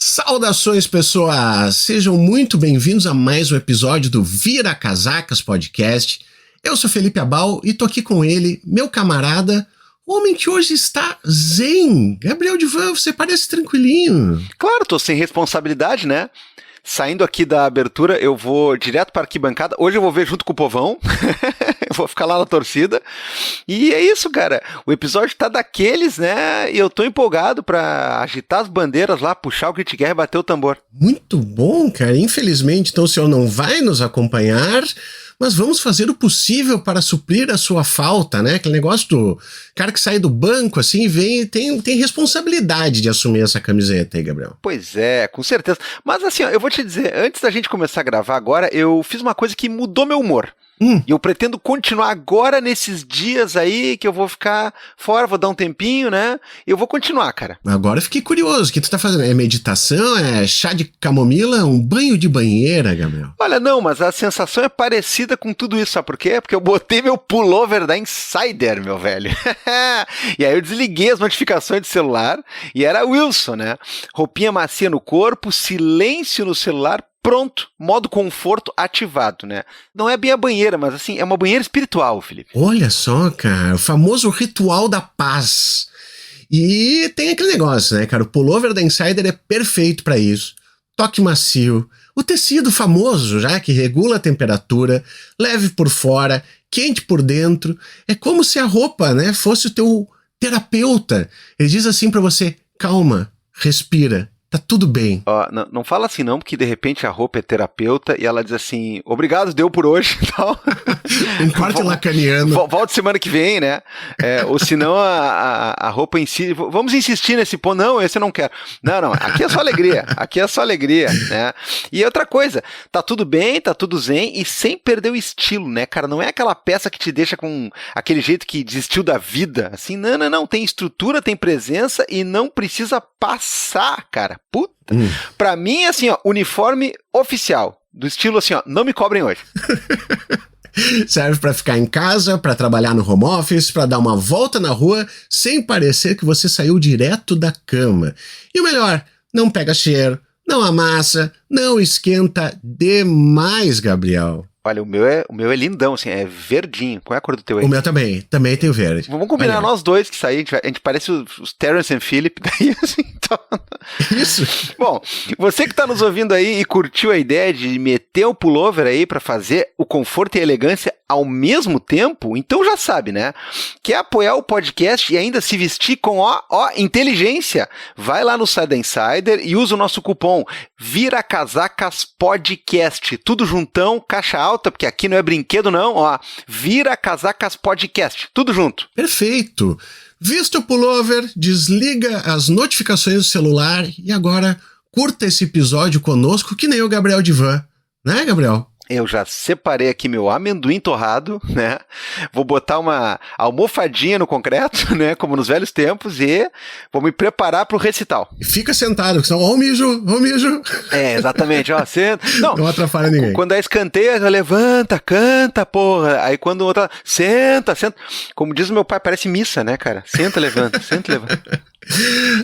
Saudações, pessoas! Sejam muito bem-vindos a mais um episódio do Vira Casacas Podcast. Eu sou Felipe Abal e tô aqui com ele, meu camarada, o homem que hoje está zen. Gabriel Divan, você parece tranquilinho. Claro, tô sem responsabilidade, né? Saindo aqui da abertura, eu vou direto para a arquibancada. Hoje eu vou ver junto com o povão. Eu vou ficar lá na torcida. E é isso, cara. O episódio tá daqueles, né? E eu tô empolgado para agitar as bandeiras lá, puxar o Grit Guerra e bater o tambor. Muito bom, cara. Infelizmente, então, o senhor não vai nos acompanhar, mas vamos fazer o possível para suprir a sua falta, né? Aquele negócio do cara que sai do banco, assim, vem e tem responsabilidade de assumir essa camiseta aí, Gabriel. Pois é, com certeza. Mas assim, ó, eu vou te dizer, antes da gente começar a gravar agora, eu fiz uma coisa que mudou meu humor. E eu pretendo continuar agora nesses dias aí que eu vou ficar fora, vou dar um tempinho, né? Eu vou continuar, cara. Agora eu fiquei curioso, o que tu tá fazendo? É meditação? É chá de camomila? Um banho de banheira, Gabriel? Olha, não, mas a sensação é parecida com tudo isso, sabe por quê? Porque eu botei meu pullover da Insider, meu velho. E aí eu desliguei as notificações do celular e era Wilson, né? Roupinha macia no corpo, silêncio no celular, pronto, modo conforto ativado, né? Não é bem a banheira, mas assim, é uma banheira espiritual, Felipe. Olha só, cara, o famoso ritual da paz. E tem aquele negócio, né, cara? O pullover da Insider é perfeito pra isso. Toque macio, o tecido famoso, já que regula a temperatura, leve por fora, quente por dentro. É como se a roupa, né, fosse o teu terapeuta. Ele diz assim pra você: calma, respira. Tá tudo bem. Ó, não fala assim não, porque de repente a roupa é terapeuta e ela diz assim, obrigado, deu por hoje e tal. Um corte lacaniano. Volta semana que vem, né? Ou senão a roupa em si, vamos insistir nesse ponto, não, esse eu não quero. Não, aqui é só alegria, né? E outra coisa, tá tudo bem, tá tudo zen e sem perder o estilo, né, cara? Não é aquela peça que te deixa com aquele jeito que desistiu da vida, assim, não, tem estrutura, tem presença e não precisa passar, cara. Puta. Pra mim, assim, ó, uniforme oficial, do estilo assim, ó, não me cobrem hoje. Serve pra ficar em casa, pra trabalhar no home office, pra dar uma volta na rua, sem parecer que você saiu direto da cama. E o melhor, não pega cheiro, não amassa, não esquenta demais, Gabriel. Olha, o meu é lindão, assim, é verdinho. Qual é a cor do teu aí? O meu também tem o verde. Vamos combinar nós dois que sair, a gente parece os Terrence and Phillip, daí assim, então... Isso. Bom, você que tá nos ouvindo aí e curtiu a ideia de meter o pullover aí pra fazer o conforto e a elegância ao mesmo tempo, então já sabe, né? Quer apoiar o podcast e ainda se vestir com, inteligência? Vai lá no site da Insider e usa o nosso cupom Vira Casacas Podcast. Tudo juntão, caixa alta, porque aqui não é brinquedo não, Vira Casacas Podcast. Tudo junto. Perfeito. Vista o pullover, desliga as notificações do celular e agora curta esse episódio conosco que nem o Gabriel Divan. Né, Gabriel? Eu já separei aqui meu amendoim torrado, né? Vou botar uma almofadinha no concreto, né? Como nos velhos tempos, e vou me preparar pro recital. Fica sentado, senão, ó o mijo. É, exatamente, senta. Não atrapalha ninguém. Quando é escanteia, levanta, canta, porra. Aí quando outra, senta. Como diz o meu pai, parece missa, né, cara? Senta, levanta.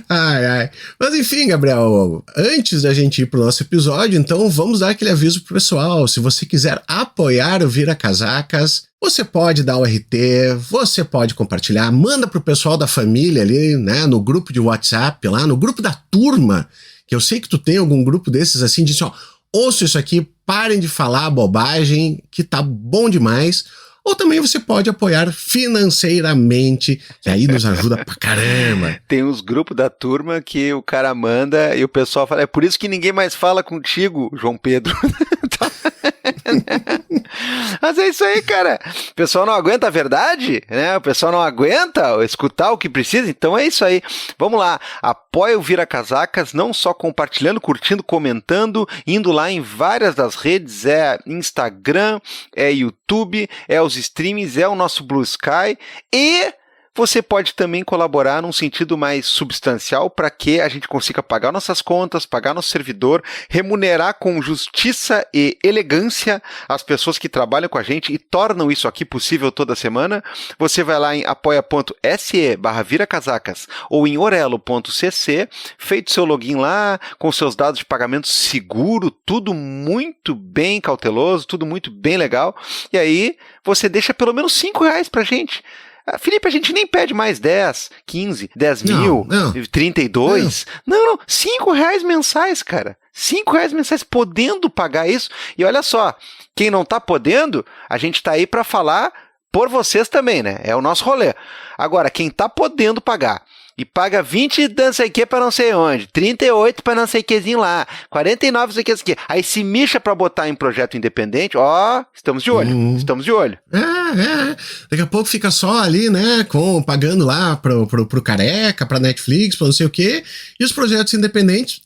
Ai. Mas enfim, Gabriel, antes da gente ir pro nosso episódio, então vamos dar aquele aviso pro pessoal. Se você quiser apoiar o Vira Casacas, você pode dar o RT, você pode compartilhar, manda pro pessoal da família ali, né, no grupo de WhatsApp, lá no grupo da turma, que eu sei que tu tem algum grupo desses assim, diz assim, ouça isso aqui, parem de falar bobagem, que tá bom demais. Ou também você pode apoiar financeiramente, que aí nos ajuda pra caramba. Tem uns grupos da turma que o cara manda e o pessoal fala, é por isso que ninguém mais fala contigo, João Pedro. Mas é isso aí, cara. O pessoal não aguenta a verdade, né? O pessoal não aguenta escutar o que precisa, então é isso aí. Vamos lá, apoia o Vira Casacas, não só compartilhando, curtindo, comentando, indo lá em várias das redes, é Instagram, é YouTube, é os streamings, é o nosso Blue Sky e você pode também colaborar num sentido mais substancial para que a gente consiga pagar nossas contas, pagar nosso servidor, remunerar com justiça e elegância as pessoas que trabalham com a gente e tornam isso aqui possível toda semana. Você vai lá em apoia.se/viracasacas ou em orelo.cc, feito seu login lá, com seus dados de pagamento seguro, tudo muito bem cauteloso, tudo muito bem legal, e aí você deixa pelo menos R$5 pra gente. Felipe, a gente nem pede mais 10, 15, 10 mil, 32. Não, R$5 mensais, cara. R$5 mensais podendo pagar isso. E olha só, quem não tá podendo, a gente tá aí para falar por vocês também, né? É o nosso rolê. Agora, quem tá podendo pagar e paga 20 não sei o que pra não sei onde, 38 pra não sei o quezinho lá, 49 não sei o que, aí se mixa pra botar em projeto independente, estamos de olho, estamos de olho. Daqui a pouco fica só ali, né, pagando lá pro Careca, pra Netflix, pra não sei o que, e os projetos independentes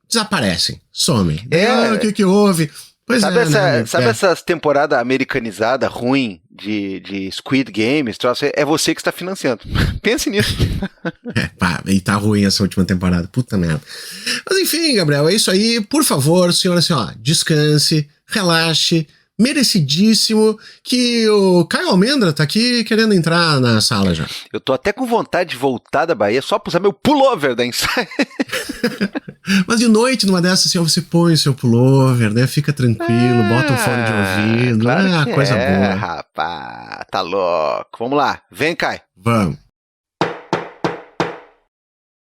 desaparecem, somem. O que houve? Pois sabe essas temporadas americanizadas ruim de Squid Game? É você que está financiando. Pense nisso. E tá ruim essa última temporada. Puta merda. Mas enfim, Gabriel, é isso aí. Por favor, senhora, assim, descanse, relaxe. Merecidíssimo, que o Caio Almendra tá aqui querendo entrar na sala já. Eu tô até com vontade de voltar da Bahia só pra usar meu pullover da Insight. Mas de noite, numa dessas, assim, você põe o seu pullover, né? Fica tranquilo, bota um fone de ouvido. Claro coisa boa. Rapaz, tá louco. Vamos lá, vem, Caio. Vamos.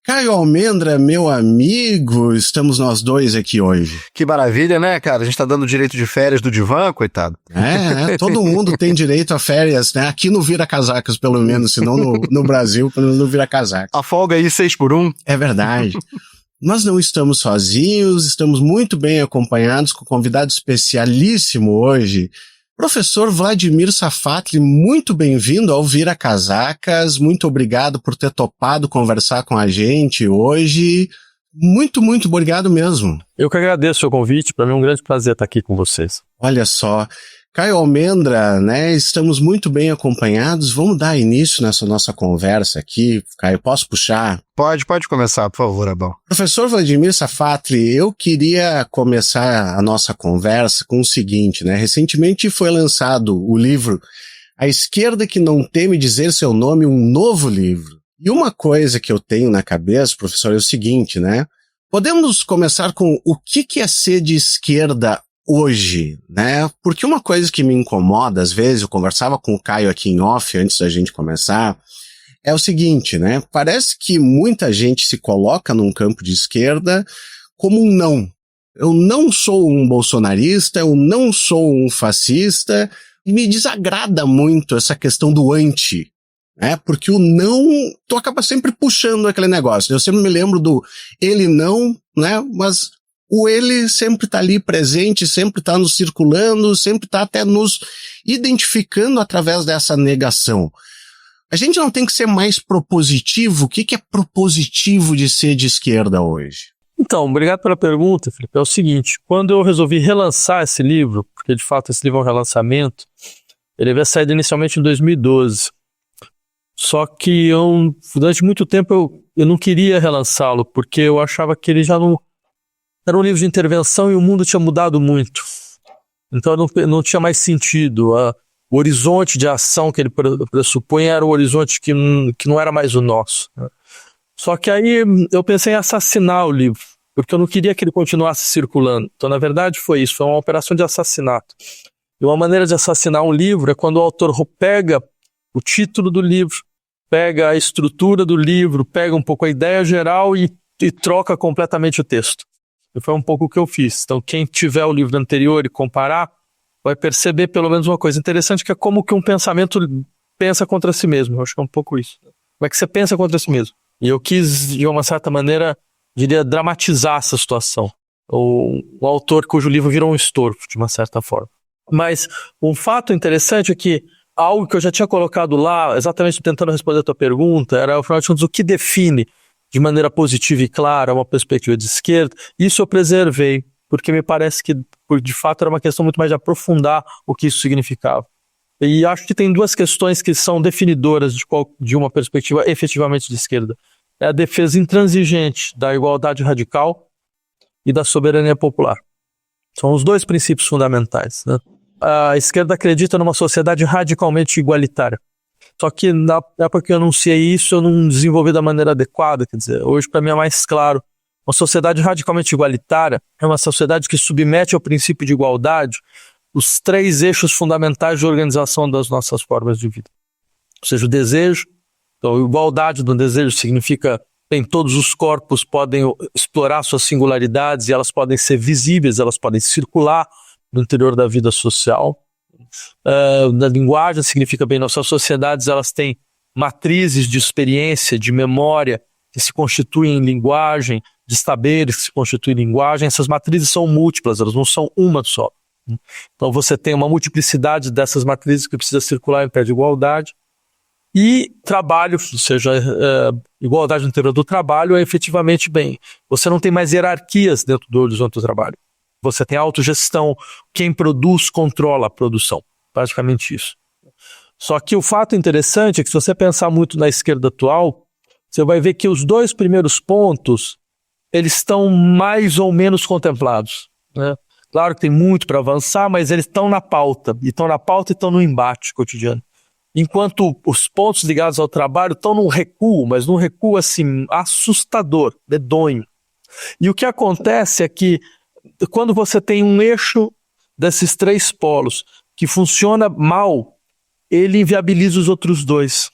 Caio Almendra, meu amigo, estamos nós dois aqui hoje. Que maravilha, né, cara? A gente tá dando direito de férias do divã, coitado. Todo mundo tem direito a férias, né? Aqui no Vira Casacas, pelo menos, senão no Brasil, pelo menos no Vira Casacas. A folga aí 6 por 1. É verdade. Nós não estamos sozinhos, estamos muito bem acompanhados com um convidado especialíssimo hoje. Professor Vladimir Safatli, muito bem-vindo ao Vira Casacas, muito obrigado por ter topado conversar com a gente hoje, muito obrigado mesmo. Eu que agradeço o seu convite, para mim é um grande prazer estar aqui com vocês. Olha só, Caio Almendra, né, estamos muito bem acompanhados, vamos dar início nessa nossa conversa aqui. Caio, posso puxar? Pode começar, por favor, Abel. Professor Vladimir Safatli, eu queria começar a nossa conversa com o seguinte, né? Recentemente foi lançado o livro A Esquerda que Não Teme Dizer Seu Nome, um novo livro. E uma coisa que eu tenho na cabeça, professor, é o seguinte, né? Podemos começar com o que é ser de esquerda hoje, né? Porque uma coisa que me incomoda, às vezes, eu conversava com o Caio aqui em off antes da gente começar, é o seguinte, né? Parece que muita gente se coloca num campo de esquerda como um não. Eu não sou um bolsonarista, eu não sou um fascista, e me desagrada muito essa questão do anti, né? Porque o não, tu acaba sempre puxando aquele negócio. Eu sempre me lembro do ele não, né? Mas o ele sempre tá ali presente, sempre tá nos circulando, sempre tá até nos identificando através dessa negação. A gente não tem que ser mais propositivo? O que é propositivo de ser de esquerda hoje? Então, obrigado pela pergunta, Felipe. É o seguinte, quando eu resolvi relançar esse livro, porque de fato esse livro é um relançamento, ele havia saído inicialmente em 2012. Só que durante muito tempo eu não queria relançá-lo, porque eu achava que ele já não... Era um livro de intervenção e o mundo tinha mudado muito. Então não tinha mais sentido. O horizonte de ação que ele pressupõe era o horizonte que não era mais o nosso. Só que aí eu pensei em assassinar o livro, porque eu não queria que ele continuasse circulando. Então, na verdade, foi isso, foi uma operação de assassinato. E uma maneira de assassinar um livro é quando o autor pega o título do livro, pega a estrutura do livro, pega um pouco a ideia geral e troca completamente o texto. E foi um pouco o que eu fiz. Então, quem tiver o livro anterior e comparar, vai perceber pelo menos uma coisa interessante, que é como que um pensamento pensa contra si mesmo. Eu acho que é um pouco isso. Como é que você pensa contra si mesmo? E eu quis, de uma certa maneira, diria, dramatizar essa situação. O autor cujo livro virou um estorvo, de uma certa forma. Mas um fato interessante é que algo que eu já tinha colocado lá, exatamente tentando responder a tua pergunta, era, afinal de contas, o que define de maneira positiva e clara uma perspectiva de esquerda. Isso eu preservei, porque me parece que, de fato, era uma questão muito mais de aprofundar o que isso significava. E acho que tem duas questões que são definidoras de uma perspectiva efetivamente de esquerda. É a defesa intransigente da igualdade radical e da soberania popular. São os dois princípios fundamentais, né? A esquerda acredita numa sociedade radicalmente igualitária. Só que na época que eu anunciei isso, eu não desenvolvi da maneira adequada. Quer dizer, hoje para mim é mais claro. Uma sociedade radicalmente igualitária é uma sociedade que submete ao princípio de igualdade os 3 eixos fundamentais de organização das nossas formas de vida. Ou seja, o desejo. Então, igualdade do desejo significa que todos os corpos podem explorar suas singularidades e elas podem ser visíveis, elas podem circular no interior da vida social. Na linguagem significa bem, nossas sociedades elas têm matrizes de experiência, de memória, que se constituem em linguagem, de saberes que se constituem em linguagem. Essas matrizes são múltiplas, elas não são uma só. Então você tem uma multiplicidade dessas matrizes que precisa circular em pé de igualdade. E trabalho, ou seja, igualdade no interior do trabalho é efetivamente bem. Você não tem mais hierarquias dentro do horizonte do trabalho. Você tem autogestão, quem produz controla a produção, praticamente isso. Só que o fato interessante é que se você pensar muito na esquerda atual, você vai ver que os 2 primeiros pontos, eles estão mais ou menos contemplados, né? Claro que tem muito para avançar, mas eles estão na pauta, e estão no embate cotidiano. Enquanto os pontos ligados ao trabalho estão num recuo, mas num recuo assim, assustador, medonho. E o que acontece é que quando você tem um eixo desses 3 polos que funciona mal, ele inviabiliza os outros 2.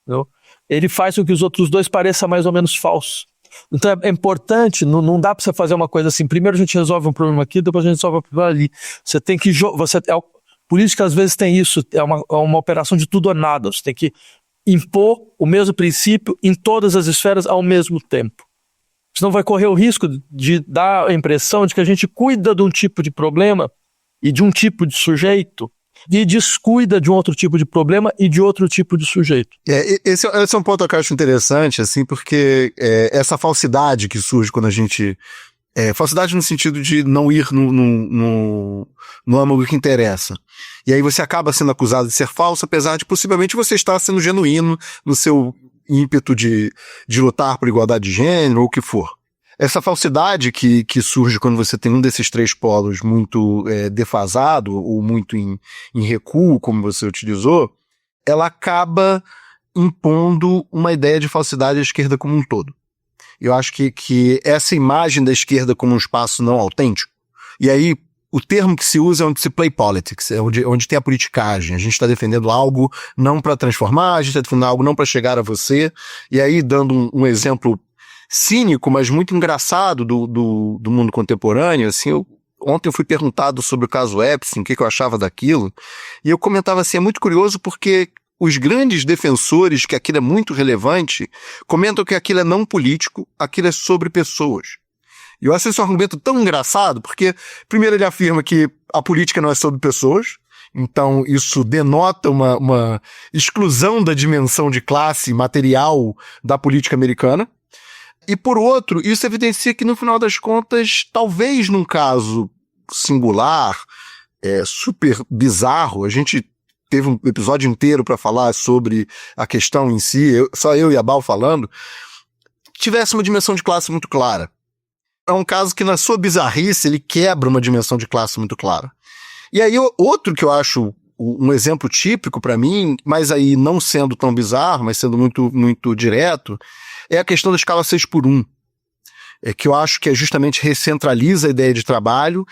Entendeu? Ele faz com que os outros 2 pareçam mais ou menos falsos. Então é importante, não dá para você fazer uma coisa assim, primeiro a gente resolve um problema aqui, depois a gente resolve um problema ali. Você tem que... política às vezes tem isso, é uma operação de tudo ou nada. Você tem que impor o mesmo princípio em todas as esferas ao mesmo tempo. Senão vai correr o risco de dar a impressão de que a gente cuida de um tipo de problema e de um tipo de sujeito e descuida de um outro tipo de problema e de outro tipo de sujeito. Esse é um ponto que eu acho interessante, assim, porque essa falsidade que surge quando a gente... falsidade no sentido de não ir no âmago que interessa. E aí você acaba sendo acusado de ser falso, apesar de possivelmente você estar sendo genuíno no seu ímpeto de lutar por igualdade de gênero ou o que for. Essa falsidade que surge quando você tem um desses 3 polos muito defasado ou muito em recuo, como você utilizou, ela acaba impondo uma ideia de falsidade à esquerda como um todo. Eu acho que essa imagem da esquerda como um espaço não autêntico, e aí o termo que se usa é onde se play politics, é onde tem a politicagem. A gente está defendendo algo não para transformar, a gente está defendendo algo não para chegar a você, e aí dando um exemplo cínico, mas muito engraçado do mundo contemporâneo, assim, ontem eu fui perguntado sobre o caso Epstein, o que eu achava daquilo, e eu comentava assim, é muito curioso porque os grandes defensores que aquilo é muito relevante comentam que aquilo é não político, aquilo é sobre pessoas. E eu acho esse argumento tão engraçado, porque primeiro ele afirma que a política não é sobre pessoas, então isso denota uma exclusão da dimensão de classe material da política americana. E por outro, isso evidencia que no final das contas, talvez num caso singular, super bizarro, a gente teve um episódio inteiro para falar sobre a questão em si, só eu e a Bal falando, tivesse uma dimensão de classe muito clara. É um caso que na sua bizarrice ele quebra uma dimensão de classe muito clara. E aí outro que eu acho um exemplo típico para mim, mas aí não sendo tão bizarro, mas sendo muito, muito direto, é a questão da escala 6x1, que eu acho que justamente recentraliza a ideia de trabalho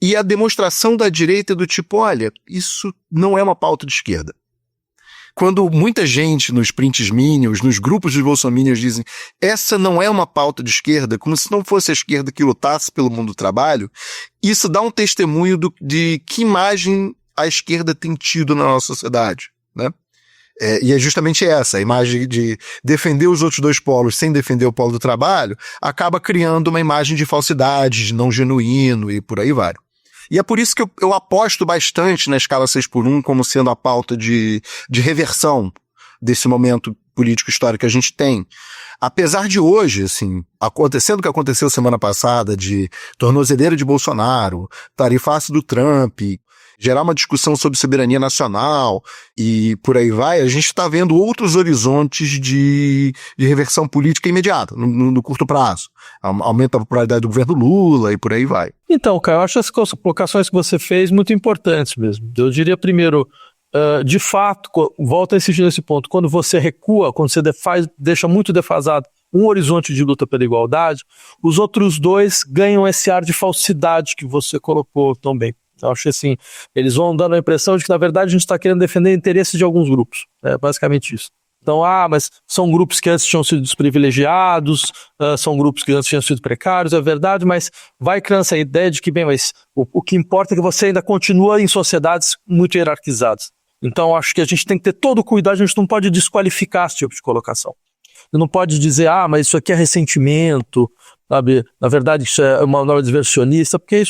e a demonstração da direita do tipo, olha, isso não é uma pauta de esquerda. Quando muita gente nos prints minions, nos grupos de bolsominions dizem essa não é uma pauta de esquerda, como se não fosse a esquerda que lutasse pelo mundo do trabalho, isso dá um testemunho de que imagem a esquerda tem tido na nossa sociedade, né? E é justamente essa, a imagem de defender os outros 2 polos sem defender o polo do trabalho, acaba criando uma imagem de falsidade, de não genuíno e por aí vai. E é por isso que eu aposto bastante na escala 6x1 como sendo a pauta de reversão desse momento político histórico que a gente tem. Apesar de hoje, assim, acontecendo o que aconteceu semana passada de tornozeleira de Bolsonaro, tarifaço do Trump, gerar uma discussão sobre soberania nacional e por aí vai, a gente está vendo outros horizontes de reversão política imediata, no curto prazo. Aumenta a popularidade do governo Lula e por aí vai. Então, Caio, eu acho as colocações que você fez muito importantes mesmo. Eu diria primeiro, de fato, volta a insistir nesse ponto, quando você recua, quando você deixa muito defasado um horizonte de luta pela igualdade, os outros dois ganham esse ar de falsidade que você colocou tão bem. Eu acho que assim, eles vão dando a impressão de que na verdade a gente está querendo defender interesses de alguns grupos. É basicamente isso. Então, mas são grupos que antes tinham sido desprivilegiados, são grupos que antes tinham sido precários, é verdade, mas vai criando essa ideia de que, bem, mas o que importa é que você ainda continua em sociedades muito hierarquizadas. Então, acho que a gente tem que ter todo o cuidado, a gente não pode desqualificar esse tipo de colocação. Você não pode dizer, mas isso aqui é ressentimento, sabe? Na verdade, isso é uma nova diversionista, porque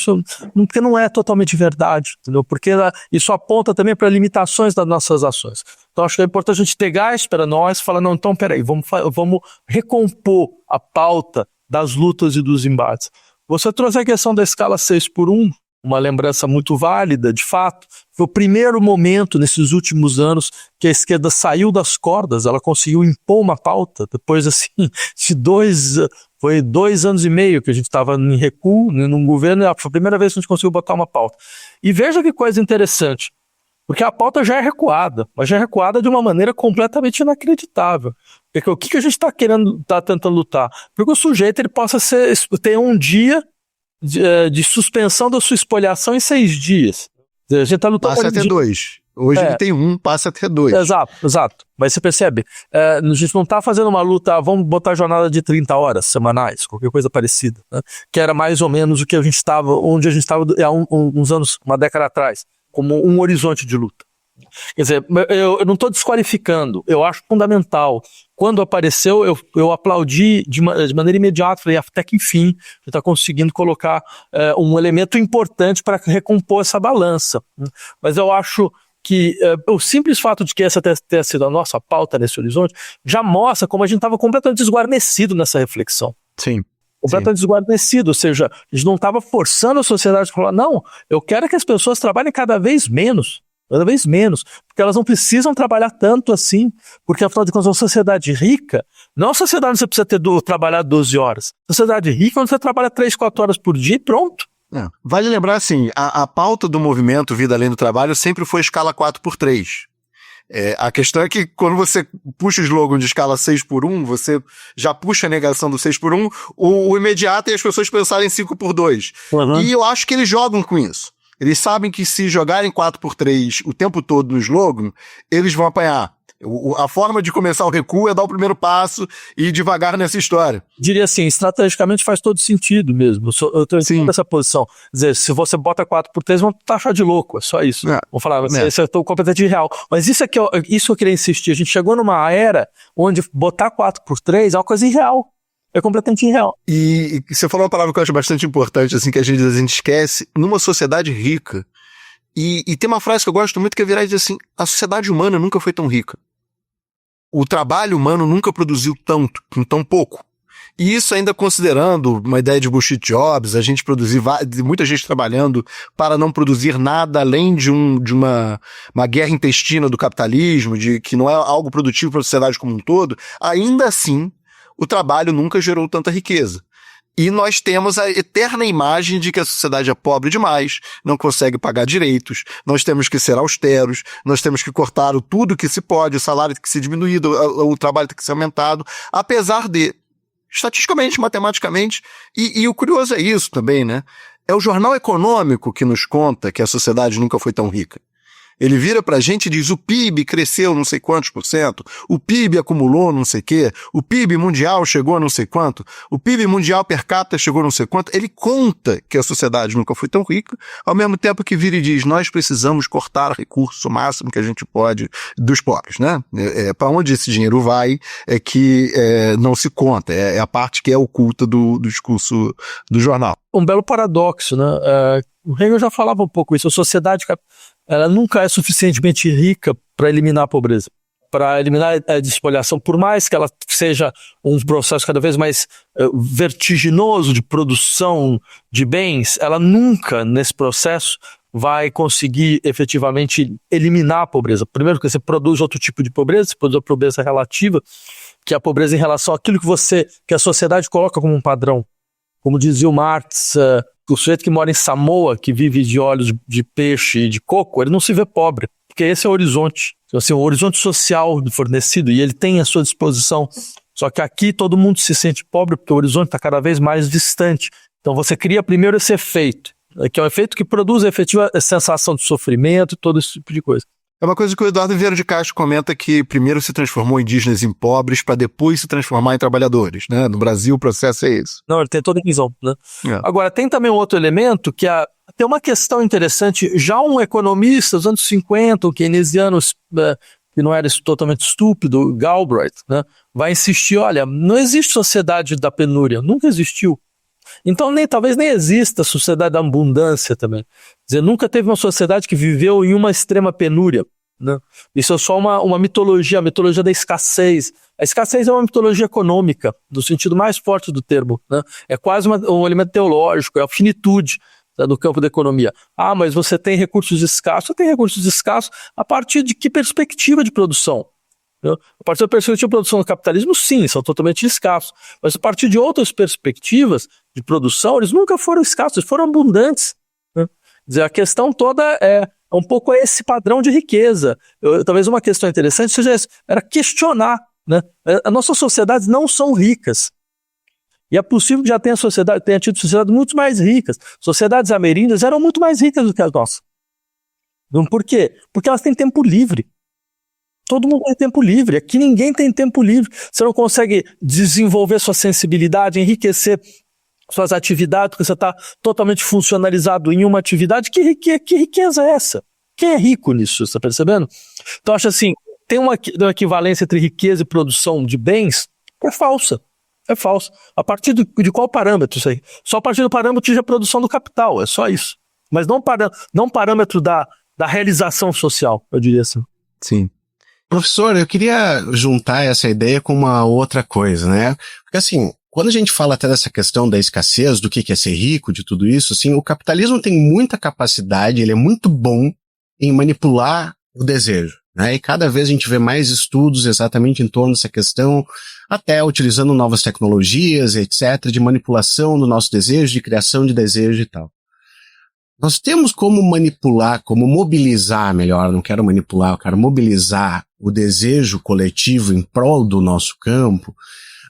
não é totalmente verdade, entendeu? Porque isso aponta também para limitações das nossas ações. Então, acho que é importante a gente ter gás para nós e falar, não, então, peraí, vamos recompor a pauta das lutas e dos embates. Você trouxe a questão da escala 6x1, uma lembrança muito válida, de fato. Foi o primeiro momento nesses últimos anos que a esquerda saiu das cordas, ela conseguiu impor uma pauta, depois assim, foi 2 anos e meio que a gente estava em recuo, num governo, foi a primeira vez que a gente conseguiu botar uma pauta. E veja que coisa interessante, porque a pauta já é recuada, mas já é recuada de uma maneira completamente inacreditável. Porque o que a gente está tentando lutar? Porque o sujeito ele possa ter um dia de suspensão da sua espoliação em 6 dias. A gente tá lutando passa a ter 2. Hoje ele tem 1, passa a ter 2. Exato. Mas você percebe, a gente não está fazendo uma luta, vamos botar jornada de 30 horas semanais, qualquer coisa parecida, né? Que era mais ou menos o que onde a gente estava há uns anos, uma década atrás, como um horizonte de luta. Quer dizer, eu não estou desqualificando, eu acho fundamental. Quando apareceu, eu aplaudi de maneira imediata, falei, até que enfim, a gente está conseguindo colocar um elemento importante para recompor essa balança. Mas eu acho que o simples fato de que essa ter sido a nossa pauta nesse horizonte já mostra como a gente estava completamente desguarnecido nessa reflexão. Sim. Completamente desguarnecido, ou seja, a gente não estava forçando a sociedade a falar, não, eu quero que as pessoas trabalhem cada vez menos, porque elas não precisam trabalhar tanto assim, porque afinal de contas uma sociedade rica, não é uma sociedade onde você precisa trabalhar 12 horas, sociedade rica onde você trabalha 3, 4 horas por dia e pronto. Vale lembrar assim, a pauta do movimento Vida Além do Trabalho sempre foi escala 4x3. A questão é que quando você puxa o slogan de escala 6x1, você já puxa a negação do 6x1, o imediato é as pessoas pensarem em 5x2. Uhum. E eu acho que eles jogam com isso. Eles sabem que se jogarem 4x3 o tempo todo no slogan, eles vão apanhar. A forma de começar o recuo é dar o primeiro passo e ir devagar nessa história. Diria assim, estrategicamente faz todo sentido mesmo. Eu estou nessa posição. Quer dizer, se você bota 4x3, vão taxar de louco, é só isso. Vão falar, isso é completamente irreal. Mas isso eu queria insistir. A gente chegou numa era onde botar 4x3 é uma coisa irreal. É completamente irreal. E você falou uma palavra que eu acho bastante importante, assim, que a gente esquece. Numa sociedade rica, e tem uma frase que eu gosto muito que é virar e dizer assim, a sociedade humana nunca foi tão rica. O trabalho humano nunca produziu tanto, com tão pouco. E isso ainda considerando uma ideia de bullshit jobs, a gente produzir muita gente trabalhando para não produzir nada além de uma guerra intestina do capitalismo, de que não é algo produtivo para a sociedade como um todo, ainda assim, o trabalho nunca gerou tanta riqueza. E nós temos a eterna imagem de que a sociedade é pobre demais, não consegue pagar direitos, nós temos que ser austeros, nós temos que cortar tudo que se pode, o salário tem que ser diminuído, o trabalho tem que ser aumentado, apesar de, estatisticamente, matematicamente, e o curioso é isso também, né? É o Jornal Econômico que nos conta que a sociedade nunca foi tão rica. Ele vira pra gente e diz, o PIB cresceu não sei quantos %, o PIB acumulou não sei o quê, o PIB mundial chegou a não sei quanto, o PIB mundial per capita chegou a não sei quanto. Ele conta que a sociedade nunca foi tão rica, ao mesmo tempo que vira e diz, nós precisamos cortar recurso máximo que a gente pode dos pobres, né? Para onde esse dinheiro vai é que não se conta, é a parte que é oculta do discurso do jornal. Um belo paradoxo, né? O Hegel já falava um pouco isso, a sociedade ela nunca é suficientemente rica para eliminar a pobreza, para eliminar a despoliação, por mais que ela seja um processo cada vez mais vertiginoso de produção de bens, ela nunca, nesse processo, vai conseguir efetivamente eliminar a pobreza. Primeiro, porque você produz outro tipo de pobreza, você produz a pobreza relativa, que é a pobreza em relação àquilo que a sociedade coloca como um padrão. Como dizia o Marx, o sujeito que mora em Samoa, que vive de olhos de peixe e de coco, ele não se vê pobre, porque esse é o horizonte. Então, assim, o horizonte social fornecido, e ele tem à sua disposição. Só que aqui todo mundo se sente pobre porque o horizonte está cada vez mais distante. Então você cria primeiro esse efeito, que é um efeito que produz a efetiva sensação de sofrimento e todo esse tipo de coisa. É uma coisa que o Eduardo Vieira de Castro comenta, que primeiro se transformou indígenas em pobres para depois se transformar em trabalhadores, né? No Brasil o processo é esse. Não, ele tem toda a visão, né? É. Agora, tem também um outro elemento que tem uma questão interessante. Já um economista dos anos 50, o keynesiano, que não era totalmente estúpido, Galbraith, né? Vai insistir, olha, não existe sociedade da penúria, nunca existiu. Então, talvez nem exista a sociedade da abundância também. Quer dizer, nunca teve uma sociedade que viveu em uma extrema penúria, né? Isso é só uma mitologia, a mitologia da escassez. A escassez é uma mitologia econômica, no sentido mais forte do termo, né? É quase um elemento teológico, é a finitude, né, do campo da economia. Ah, mas você tem recursos escassos. Você tem recursos escassos a partir de que perspectiva de produção? A partir da perspectiva de produção do capitalismo, sim, são totalmente escassos. Mas a partir de outras perspectivas de produção, eles nunca foram escassos, eles foram abundantes, né? Quer dizer, a questão toda é um pouco esse padrão de riqueza. Talvez uma questão interessante seja essa, era questionar, né? As nossas sociedades não são ricas. E é possível que já tenha tido sociedades muito mais ricas. Sociedades ameríndias eram muito mais ricas do que as nossas. Por quê? Porque elas têm tempo livre. Todo mundo tem tempo livre. Aqui ninguém tem tempo livre. Você não consegue desenvolver sua sensibilidade, enriquecer suas atividades, porque você está totalmente funcionalizado em uma atividade. Que riqueza é essa? Quem é rico nisso? Você está percebendo? Então, acho assim, tem uma equivalência entre riqueza e produção de bens que é falsa. É falso. A partir de qual parâmetro isso aí? Só a partir do parâmetro de produção do capital, é só isso. Mas não parâmetro da realização social, eu diria assim. Sim. Professor, eu queria juntar essa ideia com uma outra coisa, né? Porque assim, quando a gente fala até dessa questão da escassez, do que é ser rico, de tudo isso, assim, o capitalismo tem muita capacidade, ele é muito bom em manipular o desejo, né? E cada vez a gente vê mais estudos exatamente em torno dessa questão, até utilizando novas tecnologias, etc., de manipulação do nosso desejo, de criação de desejo e tal. Nós temos como manipular, como mobilizar, melhor, não quero manipular, eu quero mobilizar o desejo coletivo em prol do nosso campo,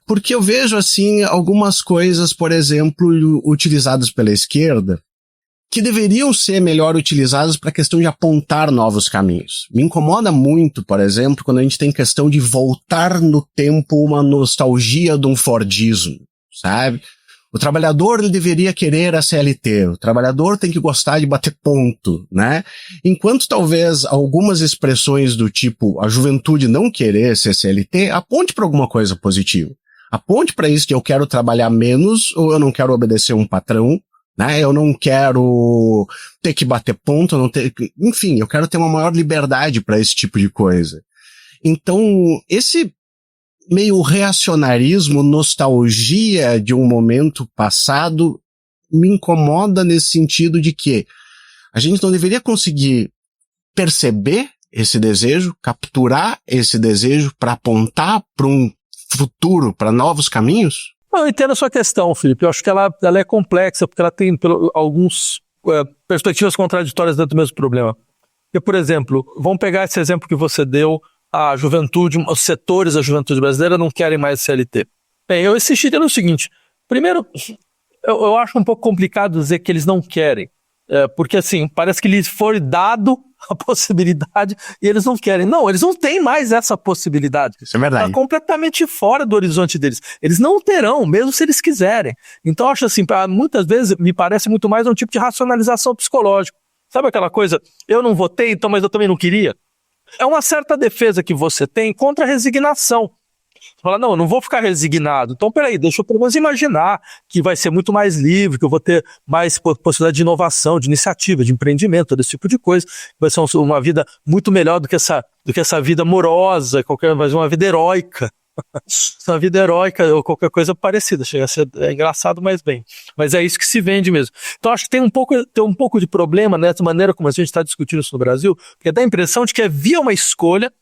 porque eu vejo, assim, algumas coisas, por exemplo, utilizadas pela esquerda, que deveriam ser melhor utilizadas para a questão de apontar novos caminhos. Me incomoda muito, por exemplo, quando a gente tem questão de voltar no tempo uma nostalgia de um Fordismo, sabe? O trabalhador, ele deveria querer a CLT, o trabalhador tem que gostar de bater ponto, né? Enquanto talvez algumas expressões do tipo a juventude não querer ser CLT, aponte para alguma coisa positiva. Aponte para isso que eu quero trabalhar menos ou eu não quero obedecer um patrão, né? Eu não quero ter que bater ponto, enfim, eu quero ter uma maior liberdade para esse tipo de coisa. Então, esse meio reacionarismo, nostalgia de um momento passado, me incomoda nesse sentido de que a gente não deveria conseguir perceber esse desejo, capturar esse desejo para apontar para um futuro, para novos caminhos? Eu entendo a sua questão, Felipe. Eu acho que ela é complexa, porque ela tem algumas perspectivas contraditórias dentro do mesmo problema. Porque, por exemplo, vamos pegar esse exemplo que você deu, a juventude, os setores da juventude brasileira não querem mais CLT. Bem, eu insistiria no seguinte. Primeiro, eu acho um pouco complicado dizer que eles não querem. Porque, assim, parece que lhes foi dado a possibilidade e eles não querem. Não, eles não têm mais essa possibilidade. Isso é verdade. Está completamente fora do horizonte deles. Eles não terão, mesmo se eles quiserem. Então, eu acho assim, muitas vezes me parece muito mais um tipo de racionalização psicológica. Sabe aquela coisa, eu não votei, então, mas eu também não queria? É uma certa defesa que você tem contra a resignação. Você fala, não, eu não vou ficar resignado. Então, peraí, deixa eu pelo menos imaginar que vai ser muito mais livre, que eu vou ter mais possibilidade de inovação, de iniciativa, de empreendimento, todo esse tipo de coisa. Vai ser uma vida muito melhor do que essa vida morosa, vai ser uma vida heróica. Uma vida heróica ou qualquer coisa parecida. Chega a ser engraçado, mas bem. Mas é isso que se vende mesmo. Então acho que tem um pouco de problema nessa maneira como a gente está discutindo isso no Brasil, porque dá a impressão de que havia uma escolha,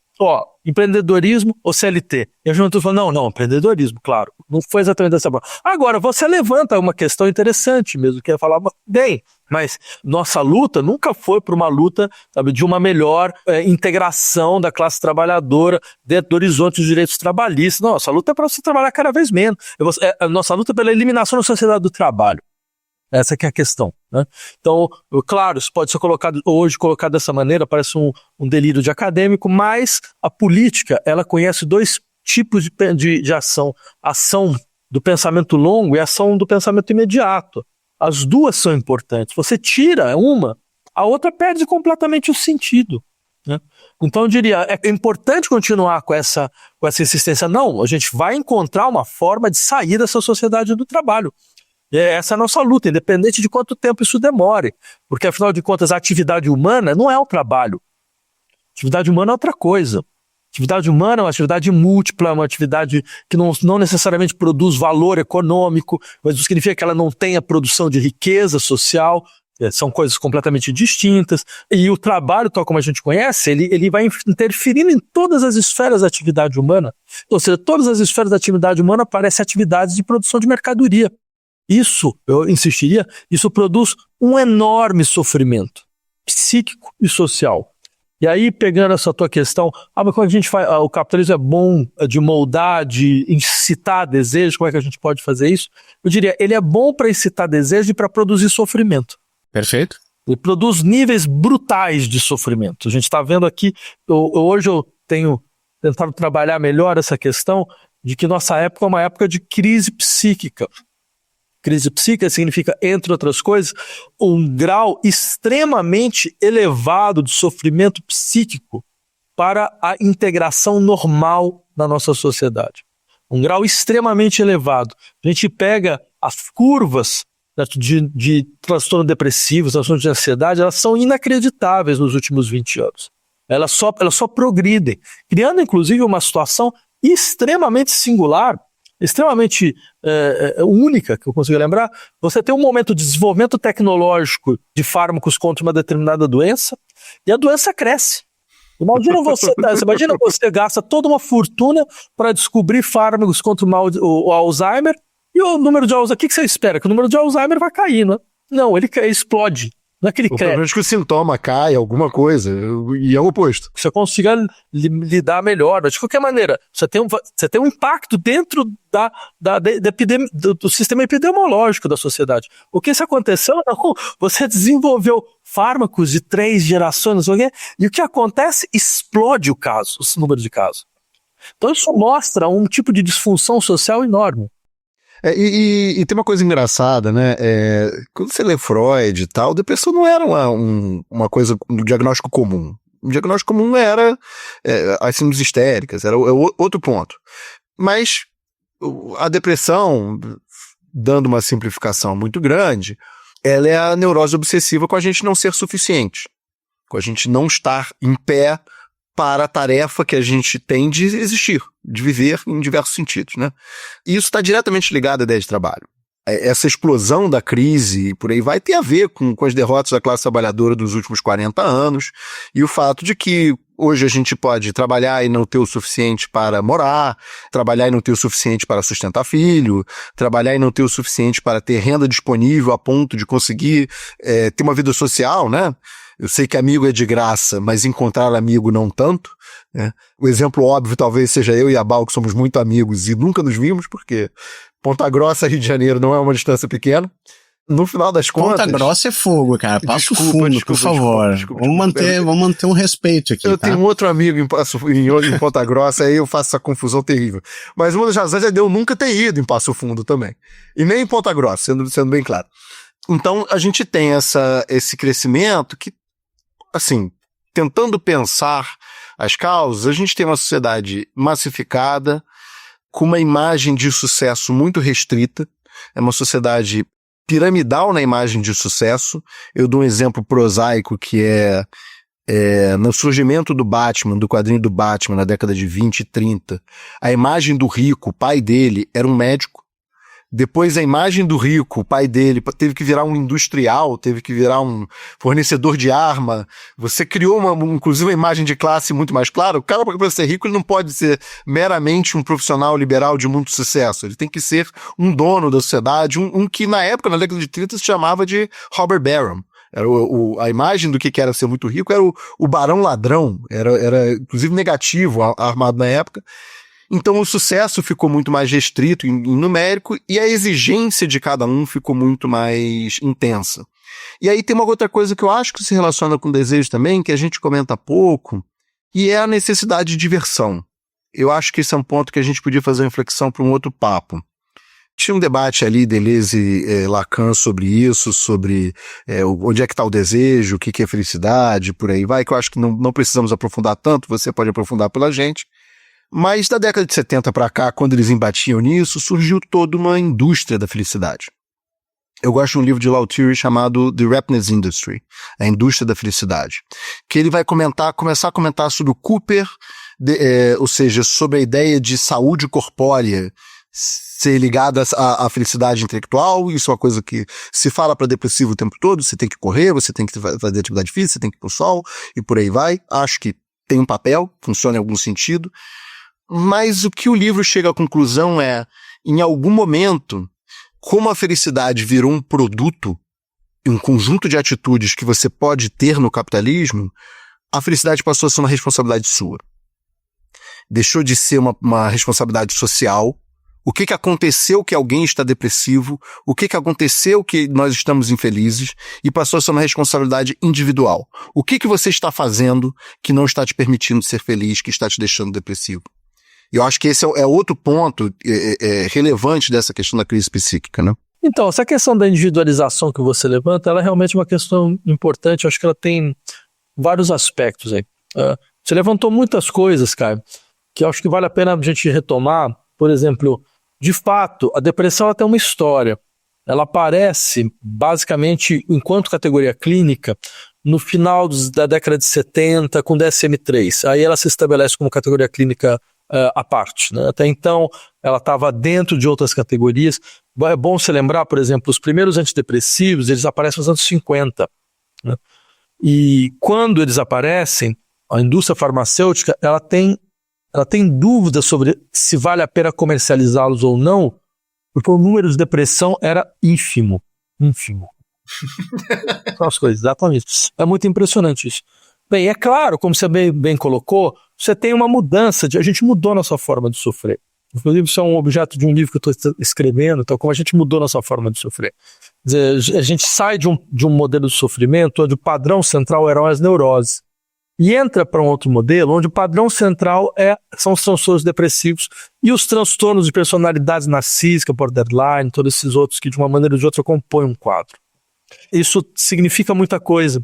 empreendedorismo ou CLT. E a juventude falou, não, empreendedorismo, claro. Não foi exatamente dessa forma. Agora, você levanta uma questão interessante mesmo, que é falar, bem, mas nossa luta nunca foi por uma luta, sabe, de uma melhor integração da classe trabalhadora dentro do horizonte dos direitos trabalhistas. Nossa luta é para você trabalhar cada vez menos. Nossa luta é pela eliminação da sociedade do trabalho. Essa que é a questão, né? Então, claro, isso pode ser colocado dessa maneira, parece um delírio de acadêmico, mas a política, ela conhece dois tipos de ação. Ação do pensamento longo e ação do pensamento imediato. As duas são importantes. Você tira uma, a outra perde completamente o sentido, né? Então eu diria, é importante continuar com essa insistência. Não, a gente vai encontrar uma forma de sair dessa sociedade do trabalho. E essa é a nossa luta, independente de quanto tempo isso demore. Porque, afinal de contas, a atividade humana não é o trabalho. A atividade humana é outra coisa. A atividade humana é uma atividade múltipla, uma atividade que não necessariamente produz valor econômico, mas não significa que ela não tenha produção de riqueza social. São coisas completamente distintas. E o trabalho, tal como a gente conhece, ele vai interferindo em todas as esferas da atividade humana. Ou seja, todas as esferas da atividade humana parecem atividades de produção de mercadoria. Isso, eu insistiria, isso produz um enorme sofrimento psíquico e social. E aí, pegando essa tua questão, mas como a gente faz, o capitalismo é bom de moldar, de incitar desejo, como é que a gente pode fazer isso? Eu diria, ele é bom para incitar desejo e para produzir sofrimento. Perfeito. Ele produz níveis brutais de sofrimento. A gente está vendo aqui, hoje eu tenho tentado trabalhar melhor essa questão de que nossa época é uma época de crise psíquica. Crise psíquica significa, entre outras coisas, um grau extremamente elevado de sofrimento psíquico para a integração normal na nossa sociedade. Um grau extremamente elevado. A gente pega as curvas de transtorno depressivo, transtorno de ansiedade, elas são inacreditáveis nos últimos 20 anos. Elas só progridem, criando inclusive uma situação extremamente singular, extremamente única, que eu consigo lembrar. Você tem um momento de desenvolvimento tecnológico de fármacos contra uma determinada doença, e a doença cresce. Imagina você gasta toda uma fortuna para descobrir fármacos contra o Alzheimer, e o número de Alzheimer, o que você espera? Que o número de Alzheimer vai cair, né? Não, ele explode. Não é que ele cresce. Pelo menos que o sintoma cai, alguma coisa, e é o oposto. Que você consiga lidar melhor. Mas de qualquer maneira, você tem um impacto dentro do sistema epidemiológico da sociedade. O que isso aconteceu? Não, você desenvolveu fármacos de 3 gerações, e o que acontece? Explode o número de casos. Então isso mostra um tipo de disfunção social enorme. E tem uma coisa engraçada, né? Quando você lê Freud e tal, depressão não era uma coisa, um diagnóstico comum. O diagnóstico comum era as síndromes histéricas, era outro ponto. Mas a depressão, dando uma simplificação muito grande, ela é a neurose obsessiva com a gente não ser suficiente, com a gente não estar em pé para a tarefa que a gente tem de existir, de viver em diversos sentidos, né? E isso está diretamente ligado à ideia de trabalho. Essa explosão da crise, por aí vai, tem a ver com as derrotas da classe trabalhadora dos últimos 40 anos e o fato de que hoje a gente pode trabalhar e não ter o suficiente para morar, trabalhar e não ter o suficiente para sustentar filho, trabalhar e não ter o suficiente para ter renda disponível a ponto de conseguir ter uma vida social, né? Eu sei que amigo é de graça, mas encontrar amigo não tanto, né? O exemplo óbvio talvez seja eu e a Bal, que somos muito amigos e nunca nos vimos, porque Ponta Grossa, Rio de Janeiro, não é uma distância pequena. No final das contas... Ponta Grossa é fogo, cara. Passo Fundo, por favor. Vamos manter um respeito aqui, Eu tá? tenho outro amigo em Ponta Grossa, aí eu faço essa confusão terrível. Mas uma das razões é de eu nunca ter ido em Passo Fundo também. E nem em Ponta Grossa, sendo bem claro. Então, a gente tem esse crescimento que, assim, tentando pensar as causas, a gente tem uma sociedade massificada, com uma imagem de sucesso muito restrita, é uma sociedade piramidal na imagem de sucesso. Eu dou um exemplo prosaico que é no surgimento do Batman, do quadrinho do Batman na década de 20 e 30, a imagem do rico, o pai dele, era um médico. Depois a imagem do rico, o pai dele, teve que virar um industrial, teve que virar um fornecedor de arma. Você criou inclusive uma imagem de classe muito mais clara. O cara, para ser rico, ele não pode ser meramente um profissional liberal de muito sucesso. Ele tem que ser um dono da sociedade, um que na época, na década de 30, se chamava de Robber Baron. Era a imagem do que era ser muito rico era o barão ladrão, era inclusive negativo, armado na época. Então o sucesso ficou muito mais restrito em numérico e a exigência de cada um ficou muito mais intensa. E aí tem uma outra coisa que eu acho que se relaciona com o desejo também, que a gente comenta pouco, e é a necessidade de diversão. Eu acho que esse é um ponto que a gente podia fazer uma reflexão para um outro papo. Tinha um debate ali, Deleuze e Lacan, sobre isso, sobre onde é que está o desejo, o que é felicidade, por aí vai, que eu acho que não precisamos aprofundar tanto, você pode aprofundar pela gente. Mas da década de 70 para cá, quando eles embatiam nisso, surgiu toda uma indústria da felicidade. Eu gosto de um livro de Lautieri chamado The Happiness Industry, a indústria da felicidade, que ele vai começar a comentar sobre o Cooper, ou seja, sobre a ideia de saúde corpórea ser ligada à felicidade intelectual. Isso é uma coisa que se fala para depressivo o tempo todo, você tem que correr, você tem que fazer atividade física, você tem que ir pro sol, e por aí vai. Acho que tem um papel, funciona em algum sentido. Mas o que o livro chega à conclusão é, em algum momento, como a felicidade virou um produto, um conjunto de atitudes que você pode ter no capitalismo, a felicidade passou a ser uma responsabilidade sua. Deixou de ser uma responsabilidade social. O que aconteceu que alguém está depressivo? O que aconteceu que nós estamos infelizes? E passou a ser uma responsabilidade individual. O que você está fazendo que não está te permitindo ser feliz, que está te deixando depressivo? Eu acho que esse é outro ponto relevante dessa questão da crise psíquica, né? Então, essa questão da individualização que você levanta, ela é realmente uma questão importante. Eu acho que ela tem vários aspectos aí. Você levantou muitas coisas, Caio, que eu acho que vale a pena a gente retomar. Por exemplo, de fato, a depressão ela tem uma história. Ela aparece, basicamente, enquanto categoria clínica, no final da década de 70, com DSM-3. Aí ela se estabelece como categoria clínica à parte, né? Até então, ela estava dentro de outras categorias. É bom se lembrar, por exemplo, os primeiros antidepressivos, eles aparecem nos anos 50. Né? E quando eles aparecem, a indústria farmacêutica ela tem dúvidas sobre se vale a pena comercializá-los ou não, porque o número de depressão era ínfimo. São as coisas, exatamente. É muito impressionante isso. Bem, é claro, como você bem colocou, você tem uma mudança, a gente mudou nossa forma de sofrer. Inclusive, isso é um objeto de um livro que eu estou escrevendo, então como a gente mudou nossa forma de sofrer. Quer dizer, a gente sai de um modelo de sofrimento onde o padrão central eram as neuroses e entra para um outro modelo onde o padrão central são os transtornos depressivos e os transtornos de personalidade narcísica, borderline, todos esses outros que de uma maneira ou de outra compõem um quadro. Isso significa muita coisa,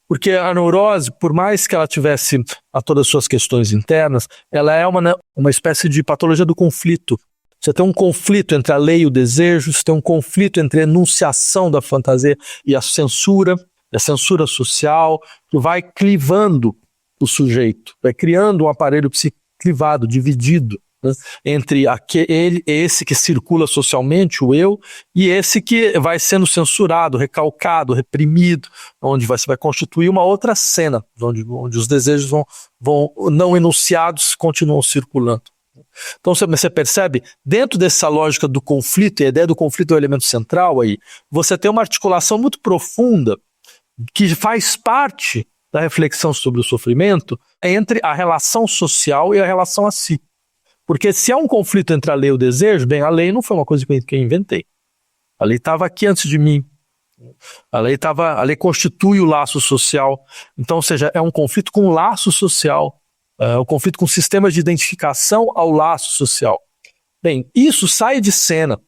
porque a neurose, por mais que ela tivesse todas as suas questões internas, ela é uma espécie de patologia do conflito. Você tem um conflito entre a lei e o desejo, você tem um conflito entre a enunciação da fantasia e a censura social, que vai clivando o sujeito, vai criando um aparelho psíquico clivado, dividido, né, entre esse que circula socialmente, o eu, e esse que vai sendo censurado, recalcado, reprimido, onde você vai constituir uma outra cena, onde os desejos vão não enunciados continuam circulando. Então você percebe, dentro dessa lógica do conflito, e a ideia do conflito é o elemento central aí, você tem uma articulação muito profunda que faz parte da reflexão sobre o sofrimento entre a relação social e a relação a si. Porque se há um conflito entre a lei e o desejo, bem, a lei não foi uma coisa que eu inventei. A lei estava aqui antes de mim. A lei constitui o laço social. Então, ou seja, é um conflito com o laço social. É um conflito com sistemas de identificação ao laço social. Bem, isso sai de cena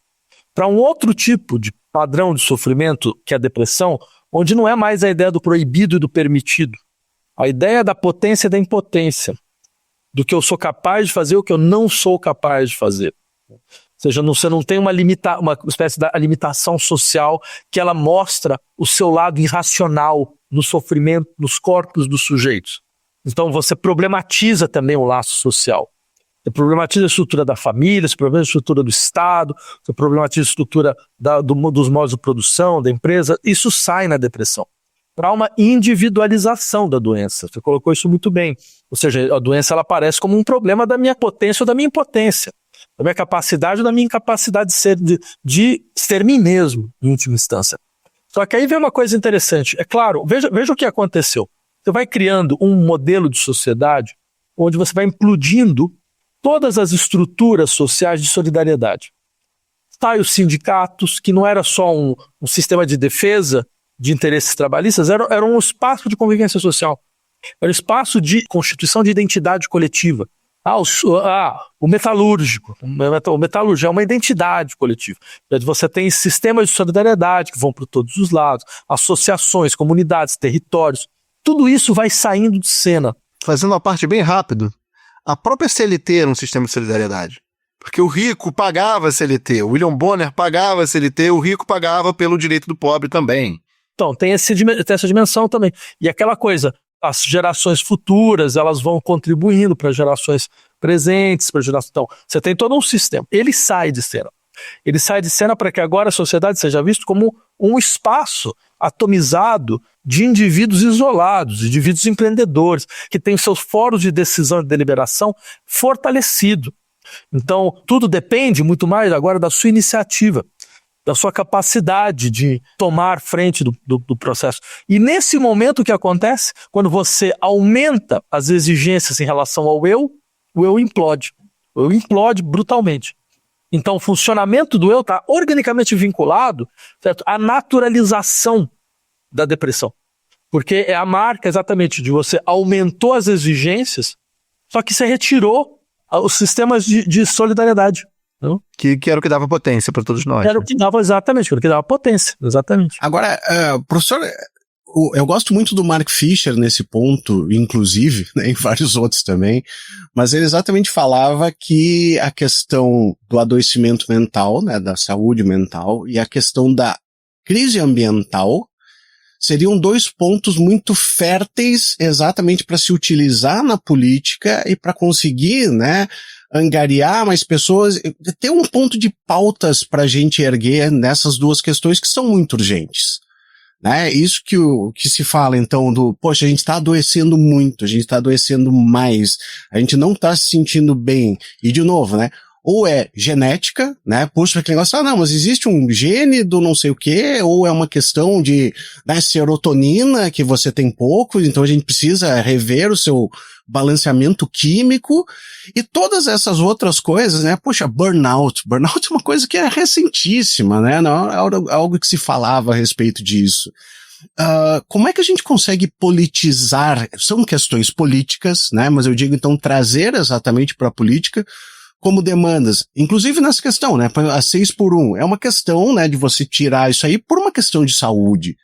para um outro tipo de padrão de sofrimento, que é a depressão, onde não é mais a ideia do proibido e do permitido. A ideia da potência e da impotência. Do que eu sou capaz de fazer e o que eu não sou capaz de fazer. seja, você não tem uma espécie de limitação social que ela mostra o seu lado irracional no sofrimento, nos corpos dos sujeitos. Então você problematiza também o laço social. Você problematiza a estrutura da família, você problematiza a estrutura do Estado, você problematiza a estrutura dos modos de produção, da empresa. Isso sai na depressão. Para uma individualização da doença. Você colocou isso muito bem. Ou seja, a doença ela aparece como um problema da minha potência ou da minha impotência. Da minha capacidade ou da minha incapacidade de ser mim mesmo, em última instância. Só que aí vem uma coisa interessante. É claro, veja o que aconteceu. Você vai criando um modelo de sociedade onde você vai implodindo todas as estruturas sociais de solidariedade. Sai os sindicatos, que não era só um sistema de defesa de interesses trabalhistas, era um espaço de convivência social. Era um espaço de constituição de identidade coletiva. O metalúrgico. O metalúrgico é uma identidade coletiva. Você tem sistemas de solidariedade que vão para todos os lados, associações, comunidades, territórios. Tudo isso vai saindo de cena. Fazendo uma parte bem rápido, a própria CLT era um sistema de solidariedade. Porque o rico pagava a CLT, o William Bonner pagava a CLT, o rico pagava pelo direito do pobre também. Então, tem essa dimensão também. E aquela coisa, as gerações futuras, elas vão contribuindo para gerações presentes, para gerações... Então, você tem todo um sistema. Ele sai de cena. Ele sai de cena para que agora a sociedade seja vista como um espaço atomizado de indivíduos isolados, indivíduos empreendedores, que têm seus fóruns de decisão e deliberação fortalecidos. Então, tudo depende muito mais agora da sua iniciativa, da sua capacidade de tomar frente do processo. E nesse momento o que acontece? Quando você aumenta as exigências em relação ao eu, o eu implode. O eu implode brutalmente. Então o funcionamento do eu está organicamente vinculado, certo, à naturalização da depressão. Porque é a marca exatamente de você aumentou as exigências, só que você retirou os sistemas de solidariedade. Não? Que era o que dava potência para todos nós. Era o que dava, exatamente, era o que dava potência, exatamente. Agora, professor, eu gosto muito do Mark Fisher nesse ponto, inclusive, né, em vários outros também, mas ele exatamente falava que a questão do adoecimento mental, né, da saúde mental, e a questão da crise ambiental seriam dois pontos muito férteis exatamente para se utilizar na política e para conseguir, né, angariar mais pessoas, ter um ponto de pautas para a gente erguer nessas duas questões que são muito urgentes. Né? Isso que se fala, então, poxa, a gente está adoecendo muito, a gente está adoecendo mais, a gente não está se sentindo bem. E, de novo, né? Ou é genética, né? Puxa aquele negócio, não, mas existe um gene do não sei o quê, ou é uma questão de, né, serotonina, que você tem pouco, então a gente precisa rever o seu balanceamento químico, e todas essas outras coisas, né? Poxa, burnout. Burnout é uma coisa que é recentíssima, né? Não é algo que se falava a respeito disso. Como é que a gente consegue politizar? São questões políticas, né? Mas eu digo, então, trazer exatamente para a política como demandas, inclusive nessa questão, né, a 6x1, é uma questão, né, de você tirar isso aí por uma questão de saúde,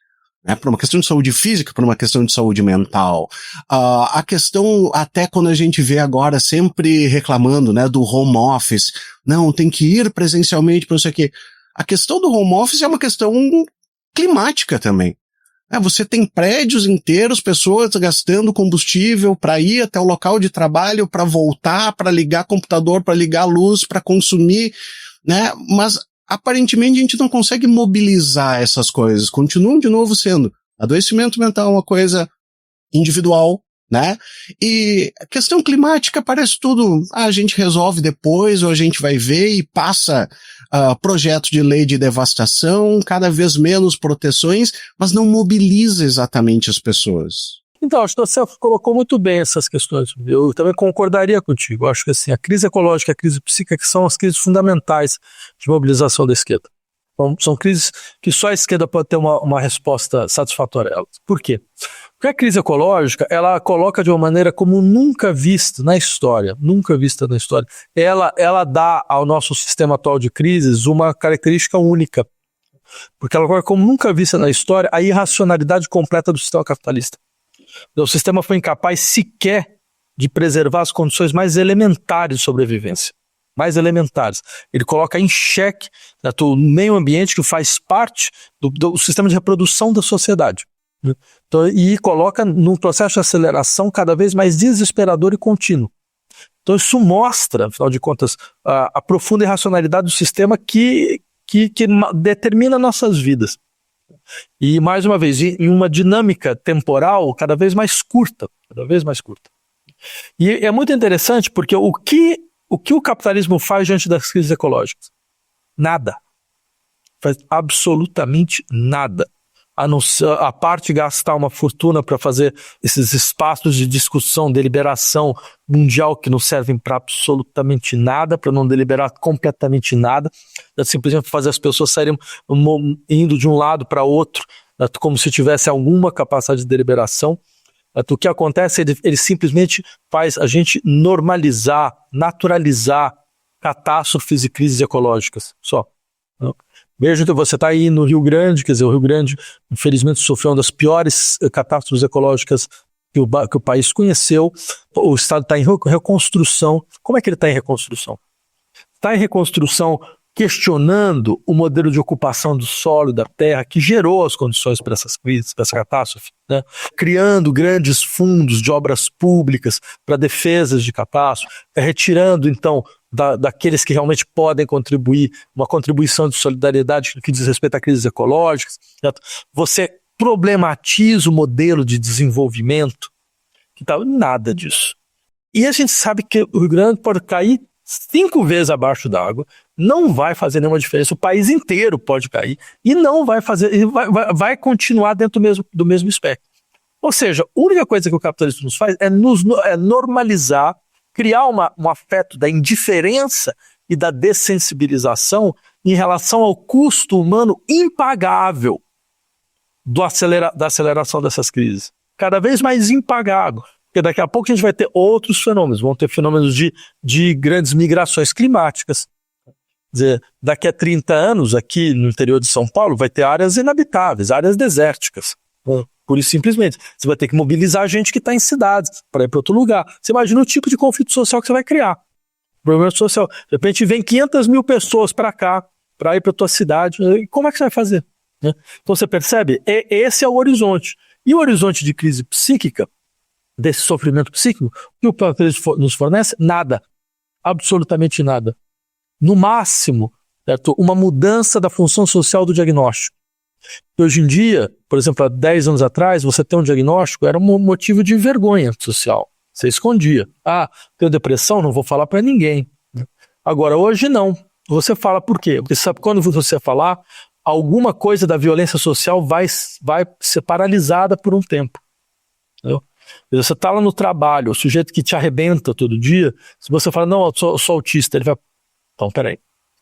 né, por uma questão de saúde física, por uma questão de saúde mental. A questão, até quando a gente vê agora sempre reclamando, né, do home office, não, tem que ir presencialmente para não sei o quê. A questão do home office é uma questão climática também. Você tem prédios inteiros, pessoas gastando combustível para ir até o local de trabalho, para voltar, para ligar computador, para ligar a luz, para consumir, né? Mas aparentemente a gente não consegue mobilizar essas coisas. Continuam de novo sendo adoecimento mental uma coisa individual, né? E a questão climática parece tudo, a gente resolve depois, ou a gente vai ver e passa projeto de lei de devastação, cada vez menos proteções, mas não mobiliza exatamente as pessoas. Então, acho que você colocou muito bem essas questões. Eu também concordaria contigo. Eu acho que assim, a crise ecológica e a crise psíquica que são as crises fundamentais de mobilização da esquerda. São crises que só a esquerda pode ter uma resposta satisfatória a elas. Por quê? Porque a crise ecológica, ela coloca de uma maneira como nunca vista na história, ela dá ao nosso sistema atual de crises uma característica única. Porque ela coloca como nunca vista na história a irracionalidade completa do sistema capitalista. O sistema foi incapaz sequer de preservar as condições mais elementares de sobrevivência. mais elementares. Ele coloca em xeque, né, o meio ambiente que faz parte do sistema de reprodução da sociedade. Né? Então, e coloca num processo de aceleração cada vez mais desesperador e contínuo. Então isso mostra, afinal de contas, a profunda irracionalidade do sistema que determina nossas vidas. E, mais uma vez, em uma dinâmica temporal cada vez mais curta. E é muito interessante porque o que o capitalismo faz diante das crises ecológicas? Nada. Faz absolutamente nada. A parte de gastar uma fortuna para fazer esses espaços de discussão, deliberação mundial que não servem para absolutamente nada, para não deliberar completamente nada, simplesmente fazer as pessoas saírem indo de um lado para outro, como se tivesse alguma capacidade de deliberação. O que acontece, ele simplesmente faz a gente normalizar, naturalizar catástrofes e crises ecológicas, só. Veja, você está aí no Rio Grande, quer dizer, o Rio Grande, infelizmente, sofreu uma das piores catástrofes ecológicas que o país conheceu. O Estado está em reconstrução. Como é que ele está em reconstrução? Está em reconstrução questionando o modelo de ocupação do solo e da terra que gerou as condições para essas crises, para essa catástrofe, né? Criando grandes fundos de obras públicas para defesas de catástrofe, retirando, então, daqueles que realmente podem contribuir, uma contribuição de solidariedade que diz respeito a crises ecológicas. Certo? Você problematiza o modelo de desenvolvimento, que tá nada disso. E a gente sabe que o Rio Grande pode cair 5 vezes abaixo d'água, não vai fazer nenhuma diferença, o país inteiro pode cair, e não vai fazer, vai continuar dentro do mesmo espectro. Ou seja, a única coisa que o capitalismo nos faz é normalizar, criar um afeto da indiferença e da dessensibilização em relação ao custo humano impagável da aceleração dessas crises. Cada vez mais impagável. Porque daqui a pouco a gente vai ter outros fenômenos. Vão ter fenômenos de grandes migrações climáticas. Quer dizer, daqui a 30 anos, aqui no interior de São Paulo, vai ter áreas inabitáveis, áreas desérticas. Pura e simplesmente. Você vai ter que mobilizar a gente que está em cidades para ir para outro lugar. Você imagina o tipo de conflito social que você vai criar. Problema social. De repente vem 500 mil pessoas para cá, para ir para a tua cidade. E como é que você vai fazer? Então você percebe? Esse é o horizonte. E o horizonte de crise psíquica, desse sofrimento psíquico, que o capitalismo nos fornece? Nada. Absolutamente nada. No máximo, certo? Uma mudança da função social do diagnóstico. Hoje em dia, por exemplo, há 10 anos atrás, você ter um diagnóstico era um motivo de vergonha social. Você escondia. Tenho depressão, não vou falar para ninguém. Agora, hoje não. Você fala por quê? Porque sabe quando você falar, alguma coisa da violência social vai ser paralisada por um tempo. Entendeu? Você está lá no trabalho, o sujeito que te arrebenta todo dia, se você fala, não, eu sou autista, ele vai... Então, peraí.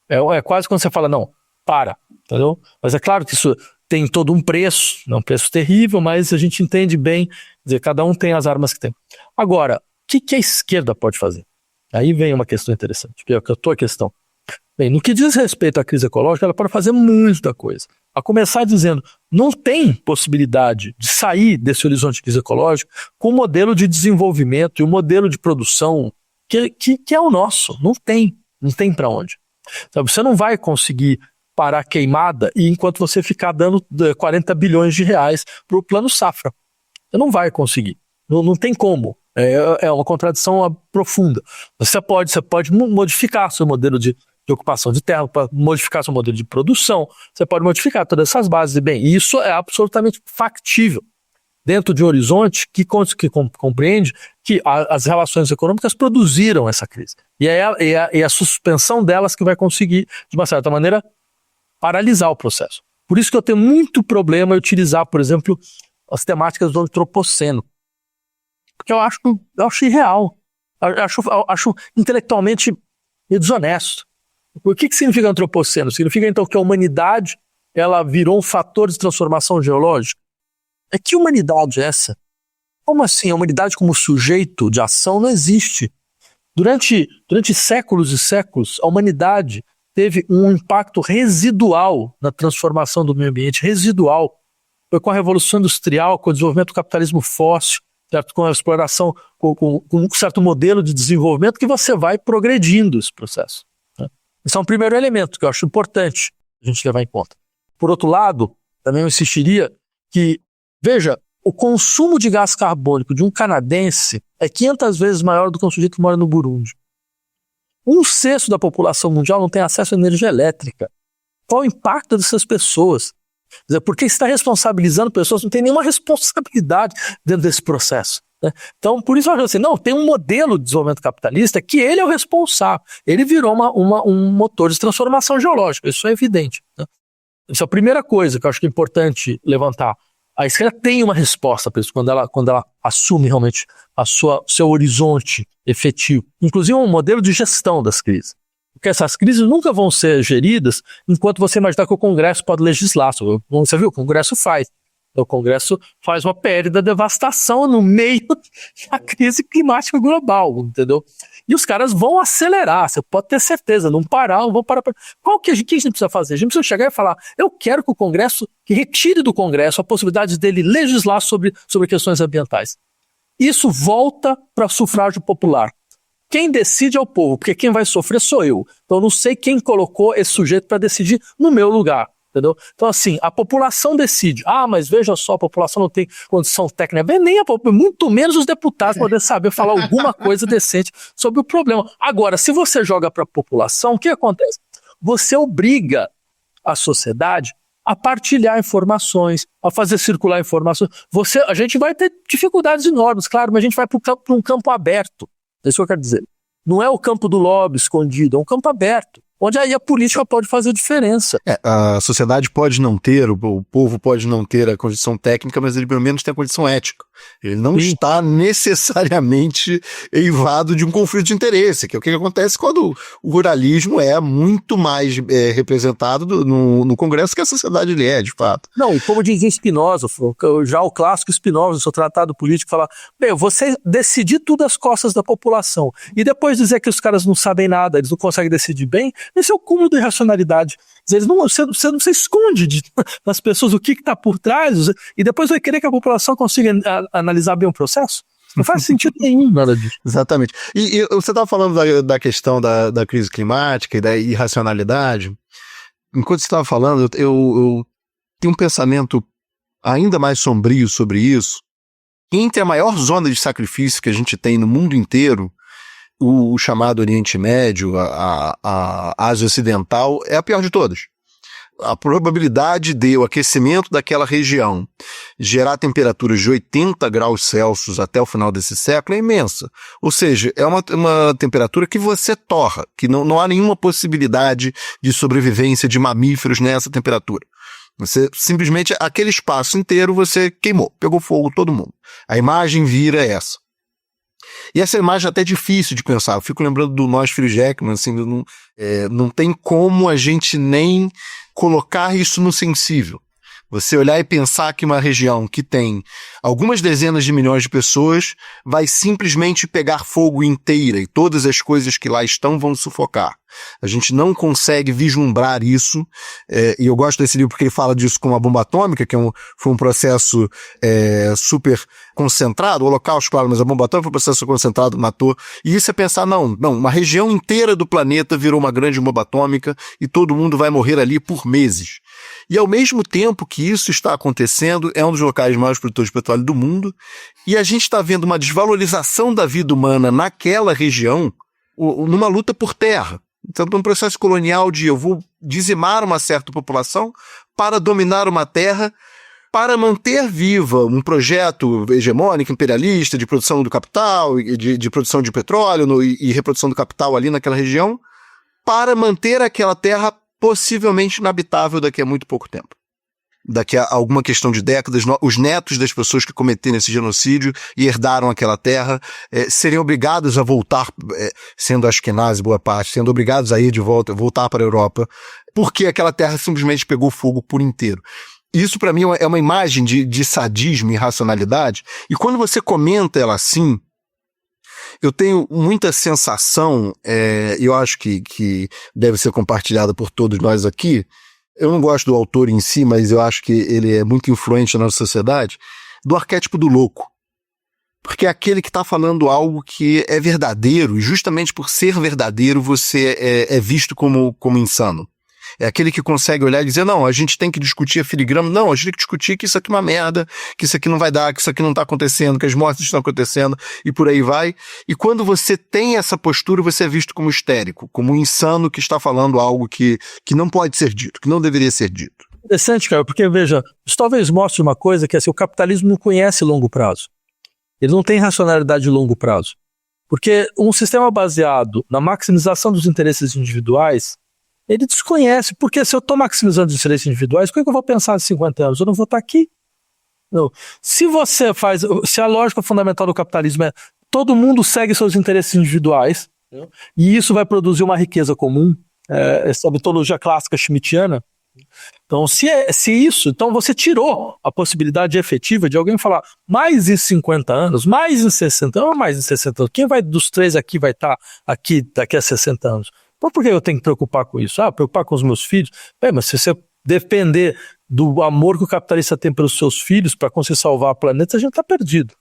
É quase quando você fala, não, para. Entendeu? Mas é claro que isso tem todo um preço, é um preço terrível, mas a gente entende bem, quer dizer, cada um tem as armas que tem. Agora, o que a esquerda pode fazer? Aí vem uma questão interessante, que é a tua questão. Bem, no que diz respeito à crise ecológica, ela pode fazer muita coisa. A começar dizendo, não tem possibilidade de sair desse horizonte de crise ecológica com um modelo de desenvolvimento e um modelo de produção que é o nosso. Não tem para onde. Sabe, você não vai conseguir parar a queimada e enquanto você ficar dando 40 bilhões de reais para o plano safra. Você não vai conseguir. Não tem como. É uma contradição profunda. Você pode modificar seu modelo de ocupação de terra, para modificar seu modelo de produção, você pode modificar todas essas bases. E, bem, isso é absolutamente factível dentro de um horizonte que compreende que as relações econômicas produziram essa crise. E é a suspensão delas que vai conseguir, de uma certa maneira, paralisar o processo. Por isso que eu tenho muito problema em utilizar, por exemplo, as temáticas do antropoceno. Porque eu acho irreal. Eu acho intelectualmente desonesto. O que significa antropoceno? Significa, então, que a humanidade ela virou um fator de transformação geológica? Que humanidade é essa? Como assim? A humanidade como sujeito de ação não existe. Durante séculos e séculos, a humanidade teve um impacto residual na transformação do meio ambiente, residual. Foi com a Revolução Industrial, com o desenvolvimento do capitalismo fóssil, certo? Com a exploração, com um certo modelo de desenvolvimento que você vai progredindo esse processo. Né? Esse é um primeiro elemento que eu acho importante a gente levar em conta. Por outro lado, também eu insistiria que, veja, o consumo de gás carbônico de um canadense é 500 vezes maior do que um sujeito que mora no Burundi. 1/6 da população mundial não tem acesso à energia elétrica. Qual o impacto dessas pessoas? Quer dizer, porque está responsabilizando pessoas, não tem nenhuma responsabilidade dentro desse processo. Né? Então, por isso eu acho assim, não, tem um modelo de desenvolvimento capitalista que ele é o responsável. Ele virou um motor de transformação geológica, isso é evidente. Né? Essa é a primeira coisa que eu acho que é importante levantar. A esquerda tem uma resposta para isso, quando ela assume realmente seu horizonte efetivo. Inclusive um modelo de gestão das crises. Porque essas crises nunca vão ser geridas enquanto você imaginar que o Congresso pode legislar. Você viu? O Congresso faz. O Congresso faz uma PL da devastação no meio da crise climática global, entendeu? E os caras vão acelerar, você pode ter certeza, não vão parar. Qual que a gente precisa fazer? A gente precisa chegar e falar, eu quero que o Congresso, que retire do Congresso a possibilidade dele legislar sobre questões ambientais. Isso volta para sufrágio popular. Quem decide é o povo, porque quem vai sofrer sou eu. Então eu não sei quem colocou esse sujeito para decidir no meu lugar. Entendeu? Então, assim, a população decide. Mas veja só, a população não tem condição técnica. Nem a população, muito menos os deputados poderem saber falar alguma coisa decente sobre o problema. Agora, se você joga para a população, o que acontece? Você obriga a sociedade a partilhar informações, a fazer circular informações. A gente vai ter dificuldades enormes, claro, mas a gente vai para um campo aberto. É isso que eu quero dizer. Não é o campo do lobby escondido, é um campo aberto, onde aí a política pode fazer diferença. A sociedade pode não ter, o povo pode não ter a condição técnica, mas ele pelo menos tem a condição ética. Ele não está necessariamente eivado de um conflito de interesse, que é o que acontece quando o ruralismo é muito mais representado no Congresso que a sociedade ele é, de fato. Não, e como dizia Spinoza, já o clássico Spinoza, no seu tratado político, fala, você decidir tudo às costas da população e depois dizer que os caras não sabem nada, eles não conseguem decidir bem, esse é o cúmulo da irracionalidade. Você não se esconde das pessoas o que está por trás e depois vai querer que a população consiga analisar bem o processo? Não faz sentido nenhum nada disso. Exatamente. E você estava falando da questão da crise climática e da irracionalidade. Enquanto você estava falando, eu tenho um pensamento ainda mais sombrio sobre isso. Entre a maior zona de sacrifício que a gente tem no mundo inteiro, o chamado Oriente Médio, a Ásia Ocidental, é a pior de todas. A probabilidade de o aquecimento daquela região gerar temperaturas de 80 graus Celsius até o final desse século é imensa. Ou seja, é uma temperatura que você torra, que não há nenhuma possibilidade de sobrevivência de mamíferos nessa temperatura. Você simplesmente, aquele espaço inteiro você queimou, pegou fogo todo mundo. A imagem vira essa. E essa imagem é até difícil de pensar. Eu fico lembrando do Noisfrio Jackman, assim, não tem como a gente nem colocar isso no sensível. Você olhar e pensar que uma região que tem algumas dezenas de milhões de pessoas vai simplesmente pegar fogo inteira e todas as coisas que lá estão vão sufocar. A gente não consegue vislumbrar isso, e eu gosto desse livro porque ele fala disso com a bomba atômica, que foi um processo super concentrado, o Holocausto, claro, mas a bomba atômica foi um processo concentrado, matou, e isso é pensar, não, uma região inteira do planeta virou uma grande bomba atômica e todo mundo vai morrer ali por meses. E ao mesmo tempo que isso está acontecendo, é um dos locais mais produtores de petróleo do mundo, e a gente está vendo uma desvalorização da vida humana naquela região, numa luta por terra. Então, um processo colonial de eu vou dizimar uma certa população para dominar uma terra, para manter viva um projeto hegemônico, imperialista, de produção do capital, de produção de petróleo e reprodução do capital ali naquela região, para manter aquela terra possivelmente inabitável daqui a muito pouco tempo. Daqui a alguma questão de décadas, os netos das pessoas que cometeram esse genocídio e herdaram aquela terra seriam obrigados a voltar, sendo Ashkenazi boa parte, sendo obrigados a ir de voltar para a Europa, porque aquela terra simplesmente pegou fogo por inteiro. Isso para mim é uma imagem de sadismo e irracionalidade, e quando você comenta ela assim, eu tenho muita sensação, eu acho que deve ser compartilhada por todos nós aqui. Eu não gosto do autor em si, mas eu acho que ele é muito influente na nossa sociedade, do arquétipo do louco. Porque é aquele que está falando algo que é verdadeiro, e justamente por ser verdadeiro você é visto como insano. É aquele que consegue olhar e dizer, não, a gente tem que discutir a filigrama, não, a gente tem que discutir que isso aqui é uma merda, que isso aqui não vai dar, que isso aqui não está acontecendo, que as mortes estão acontecendo, e por aí vai. E quando você tem essa postura, você é visto como histérico, como um insano que está falando algo que não pode ser dito, que não deveria ser dito. Interessante, cara, porque, veja, isso talvez mostre uma coisa que assim, o capitalismo não conhece longo prazo. Ele não tem racionalidade de longo prazo. Porque um sistema baseado na maximização dos interesses individuais, ele desconhece. Porque se eu estou maximizando os interesses individuais, o que eu vou pensar em 50 anos? Eu não vou estar aqui. Não. Se a lógica fundamental do capitalismo é todo mundo segue seus interesses individuais, e isso vai produzir uma riqueza comum, essa mitologia clássica schmittiana. Então, se isso, então você tirou a possibilidade efetiva de alguém falar mais em 50 anos, mais em 60 anos, mais em 60 anos. Quem dos três aqui vai estar aqui daqui a 60 anos? Então, por que eu tenho que preocupar com isso? Preocupar com os meus filhos? Mas se você depender do amor que o capitalista tem pelos seus filhos para conseguir salvar o planeta, a gente está perdido.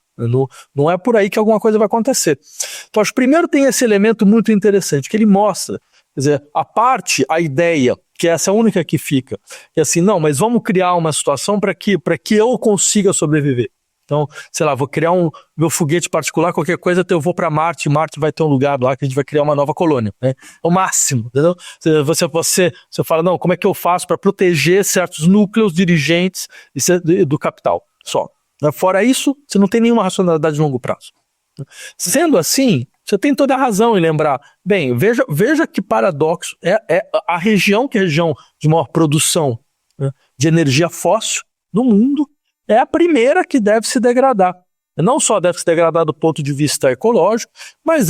Não é por aí que alguma coisa vai acontecer. Então, acho que primeiro tem esse elemento muito interessante, que ele mostra, quer dizer, a ideia, que essa é a única que fica, que é assim, não, mas vamos criar uma situação para que eu consiga sobreviver. Então, sei lá, vou criar meu foguete particular, qualquer coisa, eu vou para Marte vai ter um lugar lá que a gente vai criar uma nova colônia, né? É o máximo, entendeu? Você fala, não, como é que eu faço para proteger certos núcleos dirigentes do capital? Só. Fora isso, você não tem nenhuma racionalidade de longo prazo. Sendo assim, você tem toda a razão em lembrar. Bem, veja que paradoxo. A região que é a região de maior produção, né, de energia fóssil no mundo é a primeira que deve se degradar. Não só deve se degradar do ponto de vista ecológico, mas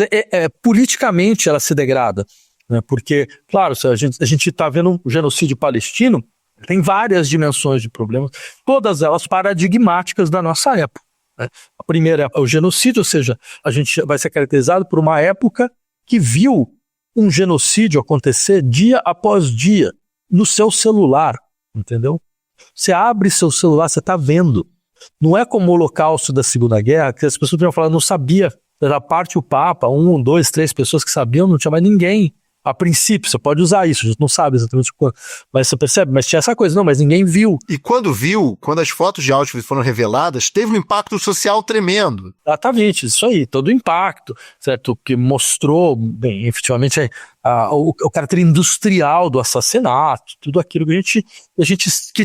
politicamente ela se degrada. Né, porque, claro, se a gente está vendo o genocídio palestino, tem várias dimensões de problemas, todas elas paradigmáticas da nossa época. Né? A primeira é o genocídio, ou seja, a gente vai ser caracterizado por uma época que viu um genocídio acontecer dia após dia no seu celular, entendeu? Você abre seu celular, você está vendo. Não é como o Holocausto da Segunda Guerra, que as pessoas podiam falar, não sabia, da parte o Papa, 1, 2, 3 pessoas que sabiam, não tinha mais ninguém. A princípio, você pode usar isso, a gente não sabe exatamente quando, mas você percebe, mas tinha essa coisa, não, mas ninguém viu. E quando as fotos de Auschwitz foram reveladas, teve um impacto social tremendo. Exatamente, isso aí, todo o impacto, certo? Que mostrou, bem, efetivamente, o caráter industrial do assassinato, tudo aquilo que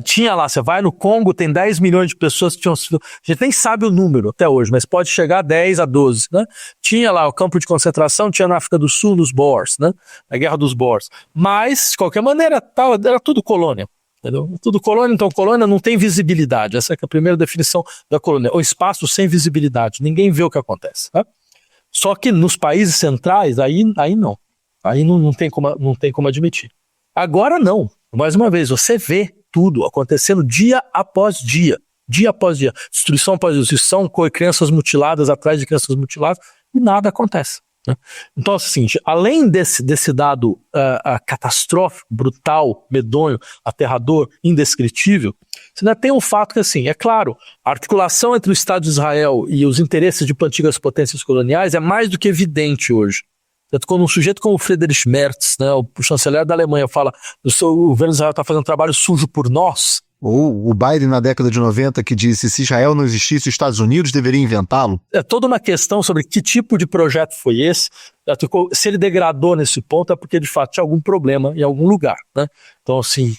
tinha lá, você vai no Congo, tem 10 milhões de pessoas que tinham sido, a gente nem sabe o número até hoje, mas pode chegar a 10 a 12, né? Tinha lá o campo de concentração, tinha na África do Sul, nos Boers, né? A Guerra dos Boers. Mas, de qualquer maneira, era tudo colônia, entendeu? Tudo colônia, então colônia não tem visibilidade, essa é a primeira definição da colônia, o espaço sem visibilidade, ninguém vê o que acontece, né? Só que nos países centrais, aí não. Aí não tem como admitir. Agora não. Mais uma vez, você vê tudo acontecendo dia após dia. Dia após dia. Destruição após destruição, crianças mutiladas atrás de crianças mutiladas, e nada acontece. Né? Então, assim, além desse dado catastrófico, brutal, medonho, aterrador, indescritível, você ainda tem um fato que, assim, é claro, a articulação entre o Estado de Israel e os interesses de antigas potências coloniais é mais do que evidente hoje. Quando um sujeito como o Friedrich Merz, né, o chanceler da Alemanha, fala o governo de Israel está fazendo um trabalho sujo por nós. Ou o Biden na década de 90 que disse se Israel não existisse, os Estados Unidos deveriam inventá-lo. É toda uma questão sobre que tipo de projeto foi esse. Se ele degradou nesse ponto é porque de fato tinha algum problema em algum lugar. Né? Então assim,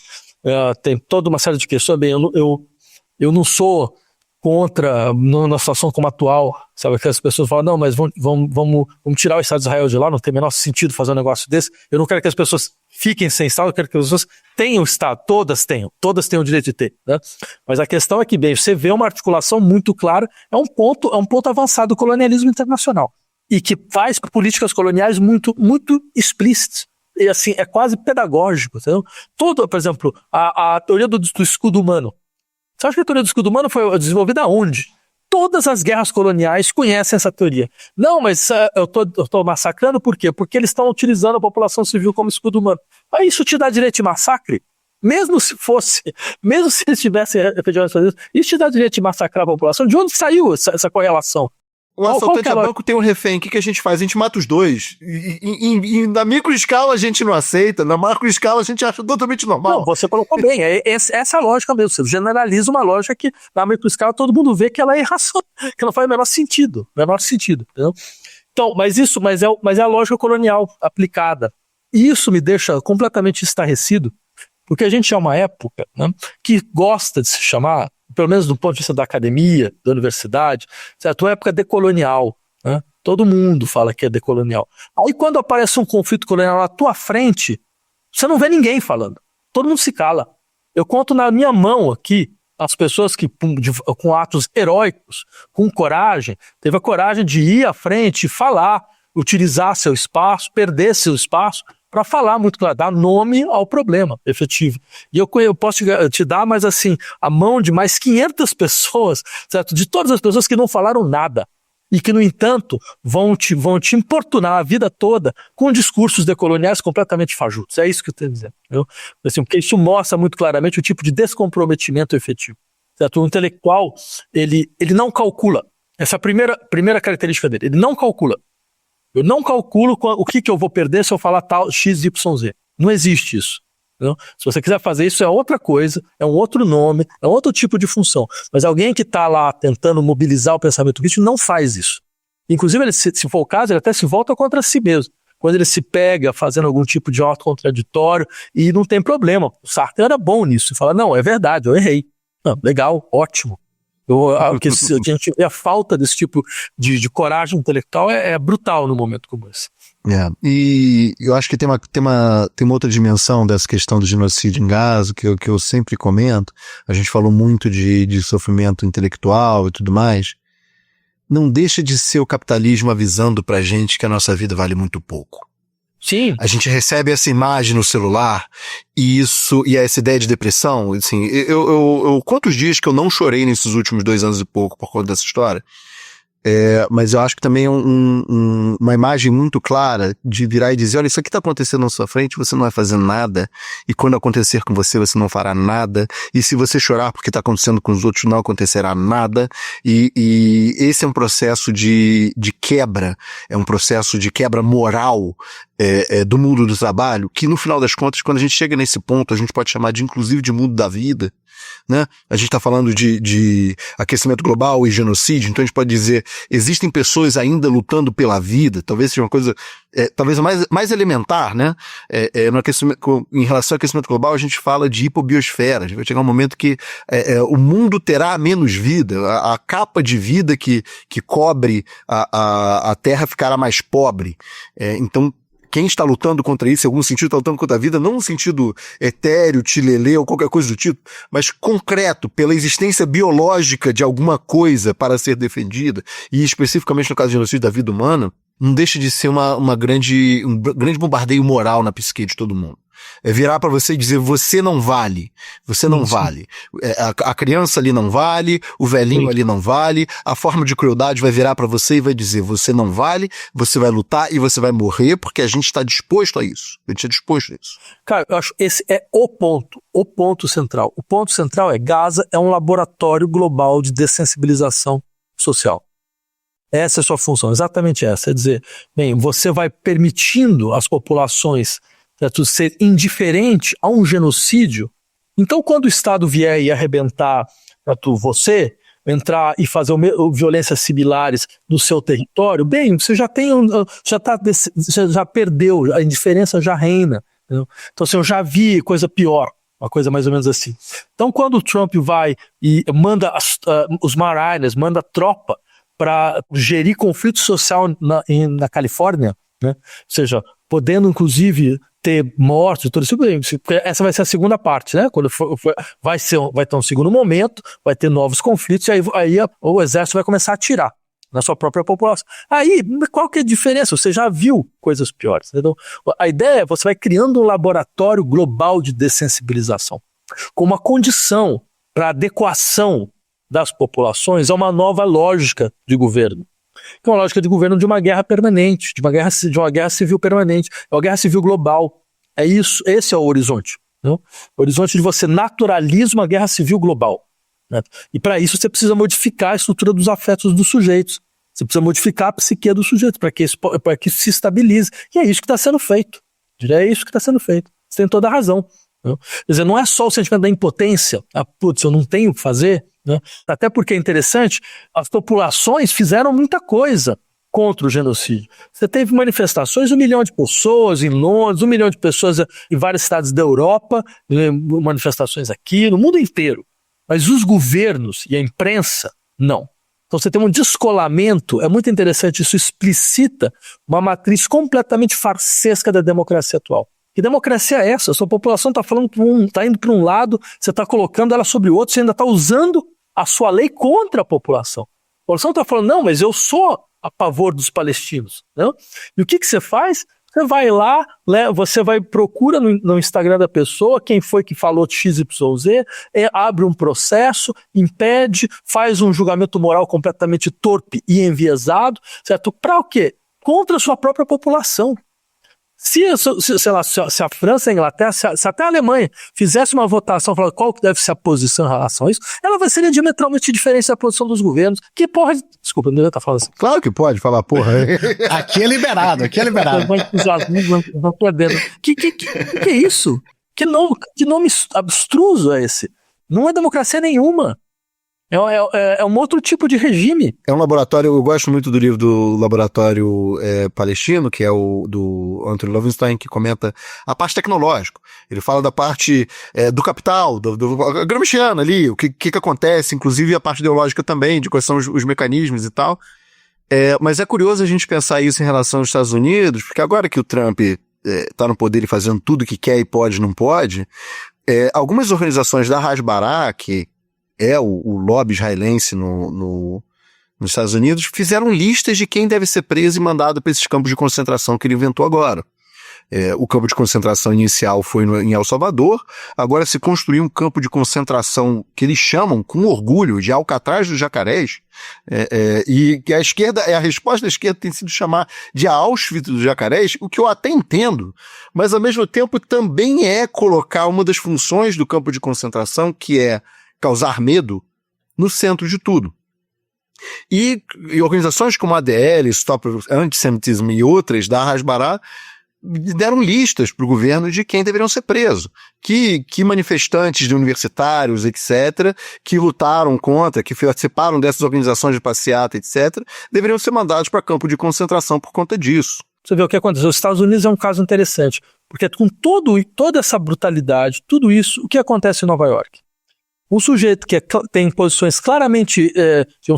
tem toda uma série de questões. Bem, eu não sou contra, numa situação como a atual, sabe, que as pessoas falam, não, mas vamos tirar o Estado de Israel de lá, não tem o menor sentido fazer um negócio desse. Eu não quero que as pessoas fiquem sem Estado, eu quero que as pessoas tenham Estado, todas tenham o direito de ter, né? Mas a questão é que, bem, você vê uma articulação muito clara, é um ponto avançado do colonialismo internacional, e que faz políticas coloniais muito, muito explícitas. E assim, é quase pedagógico, entendeu? Por exemplo, a teoria do escudo humano. Você acha que a teoria do escudo humano foi desenvolvida onde? Todas as guerras coloniais conhecem essa teoria. Não, mas eu tô massacrando por quê? Porque eles estão utilizando a população civil como escudo humano. Mas isso te dá direito de massacre? Mesmo se eles tivessem efetivamente fazer isso, isso te dá direito de massacrar a população? De onde saiu essa correlação? O assaltante a banco tem um refém, o que a gente faz? A gente mata os dois. E na microescala a gente não aceita, na macroescala a gente acha totalmente normal. Não, você colocou bem, essa é a lógica mesmo. Você generaliza uma lógica que na microescala todo mundo vê que ela é irracional, que não faz o menor sentido. Entendeu? Então, mas é a lógica colonial aplicada. E isso me deixa completamente estarrecido, porque a gente é uma época, né, que gosta de se chamar, pelo menos do ponto de vista da academia, da universidade, certo? Uma época decolonial, né? Todo mundo fala que é decolonial. Aí quando aparece um conflito colonial na tua frente, você não vê ninguém falando. Todo mundo se cala. Eu conto na minha mão aqui as pessoas que, com atos heróicos, com coragem, teve a coragem de ir à frente, falar, utilizar seu espaço, perder seu espaço, para falar muito claro, dar nome ao problema efetivo. E eu posso te dar, mas assim, a mão de mais 500 pessoas, certo? De todas as pessoas que não falaram nada e que, no entanto, vão te importunar a vida toda com discursos decoloniais completamente fajutos. É isso que eu estou dizendo. Assim, porque isso mostra muito claramente o tipo de descomprometimento efetivo. Certo? O intelectual, ele não calcula. Essa é a primeira característica dele. Ele não calcula. Eu não calculo o que eu vou perder se eu falar tal XYZ. Não existe isso. Entendeu? Se você quiser fazer isso, é outra coisa, é um outro nome, é outro tipo de função. Mas alguém que está lá tentando mobilizar o pensamento crítico não faz isso. Inclusive, ele, se for o caso, ele até se volta contra si mesmo. Quando ele se pega fazendo algum tipo de autocontradditório, e não tem problema. O Sartre era bom nisso. Ele fala, não, é verdade, eu errei. Não, legal, ótimo. A falta desse tipo de coragem intelectual é brutal num momento como esse. E eu acho que tem uma outra dimensão dessa questão do genocídio em Gaza, que eu sempre comento. A gente falou muito de sofrimento intelectual e tudo mais. Não deixa de ser o capitalismo avisando pra gente que a nossa vida vale muito pouco. Sim. A gente recebe essa imagem no celular e essa ideia de depressão, assim, eu quantos dias que eu não chorei nesses últimos 2 anos e pouco por conta dessa história, mas eu acho que também é uma imagem muito clara de virar e dizer, olha, isso aqui está acontecendo na sua frente, você não vai fazer nada, e quando acontecer com você, você não fará nada, e se você chorar porque está acontecendo com os outros, não acontecerá nada, e esse é um processo de quebra, é um processo de quebra moral do mundo do trabalho, que no final das contas, quando a gente chega nesse ponto, a gente pode chamar de inclusive de mundo da vida, né? A gente está falando de aquecimento global e genocídio, então a gente pode dizer, existem pessoas ainda lutando pela vida, talvez seja uma coisa, talvez mais elementar, né? Em relação ao aquecimento global, a gente fala de hipobiosfera, vai chegar um momento que o mundo terá menos vida, a capa de vida que cobre a Terra ficará mais pobre, então quem está lutando contra isso, em algum sentido, está lutando contra a vida, não no sentido etéreo, tilelê ou qualquer coisa do tipo, mas concreto, pela existência biológica de alguma coisa para ser defendida, e especificamente no caso do genocídio da vida humana, não deixa de ser um grande bombardeio moral na psique de todo mundo. Virar para você e dizer, você não vale, vale. A criança ali não vale, o velhinho ali não vale, a forma de crueldade vai virar para você e vai dizer, você não vale, você vai lutar e você vai morrer porque a gente está disposto a isso. A gente é disposto a isso. Cara, eu acho que esse é o ponto central. O ponto central é Gaza é um laboratório global de dessensibilização social. Essa é a sua função, exatamente essa. É dizer, bem, você vai permitindo as populações, certo, ser indiferente a um genocídio. Então, quando o Estado vier e arrebentar, certo, você, entrar e fazer violências similares no seu território, bem, você já já perdeu, a indiferença já reina. Entendeu? Então, assim, eu já vi coisa pior. Uma coisa mais ou menos assim. Então, quando o Trump vai e manda os Marines, manda tropa para gerir conflito social na Califórnia, né? Ou seja, podendo inclusive ter mortes e tudo isso, essa vai ser a segunda parte, né? Quando vai ter um segundo momento, vai ter novos conflitos, e aí o exército vai começar a atirar na sua própria população. Aí, qual que é a diferença? Você já viu coisas piores. Então, a ideia é você vai criando um laboratório global de dessensibilização, com uma condição para adequação das populações a uma nova lógica de governo. Que é uma lógica de governo de uma guerra permanente, de uma guerra civil permanente, é uma guerra civil global. É isso, esse é o horizonte. Não? O horizonte de você naturaliza uma guerra civil global. Né? E para isso você precisa modificar a estrutura dos afetos dos sujeitos. Você precisa modificar a psique dos sujeitos para que isso se estabilize. E é isso que está sendo feito. É isso que está sendo feito. Você tem toda a razão. Não? Quer dizer, não é só o sentimento da impotência. Putz, eu não tenho o que fazer. Né? Até porque é interessante, as populações fizeram muita coisa contra o genocídio. Você teve manifestações, 1 milhão de pessoas em Londres, 1 milhão de pessoas em várias cidades da Europa, manifestações aqui, no mundo inteiro. Mas os governos e a imprensa, não. Então você tem um descolamento, é muito interessante, isso explicita uma matriz completamente farsesca da democracia atual. Que democracia é essa? A sua população está falando está indo para um lado, você está colocando ela sobre o outro, você ainda está usando a sua lei contra a população. A população está falando, não, mas eu sou a favor dos palestinos. Não? E o que você faz? Você vai lá, procura no Instagram da pessoa quem foi que falou XYZ, abre um processo, impede, faz um julgamento moral completamente torpe e enviesado, certo? Para o quê? Contra a sua própria população. Se a França, a Inglaterra, se até a Alemanha fizesse uma votação falando qual que deve ser a posição em relação a isso, ela seria diametralmente diferente da posição dos governos. Que porra de... Desculpa, não devia estar falando assim. Claro que pode falar, porra. Aqui é liberado. Não perdendo. Que é isso? Que nome abstruso é esse? Não é democracia nenhuma. É um outro tipo de regime. É um laboratório, eu gosto muito do livro do laboratório palestino, que é o do Anthony Lovenstein, que comenta a parte tecnológica. Ele fala da parte do capital, do gramsciano ali, o que acontece, inclusive a parte ideológica também, de quais são os mecanismos e tal. Mas é curioso a gente pensar isso em relação aos Estados Unidos, porque agora que o Trump está no poder e fazendo tudo o que quer e pode, não pode, algumas organizações da Hasbara, que é o lobby israelense nos Estados Unidos, fizeram listas de quem deve ser preso e mandado para esses campos de concentração que ele inventou agora. O campo de concentração inicial foi em El Salvador, agora se construiu um campo de concentração que eles chamam, com orgulho, de Alcatraz dos Jacarés, e que a resposta da esquerda tem sido chamar de Auschwitz dos Jacarés, o que eu até entendo, mas ao mesmo tempo também é colocar uma das funções do campo de concentração, que é causar medo, no centro de tudo. E organizações como a ADL, Stop Antisemitism e outras da Hasbara deram listas para o governo de quem deveriam ser presos. Que manifestantes de universitários, etc., que lutaram contra, que participaram dessas organizações de passeata, etc., deveriam ser mandados para campo de concentração por conta disso. Você vê o que aconteceu. Os Estados Unidos é um caso interessante, porque com toda essa brutalidade, tudo isso, o que acontece em Nova York? Um sujeito que tem posições claramente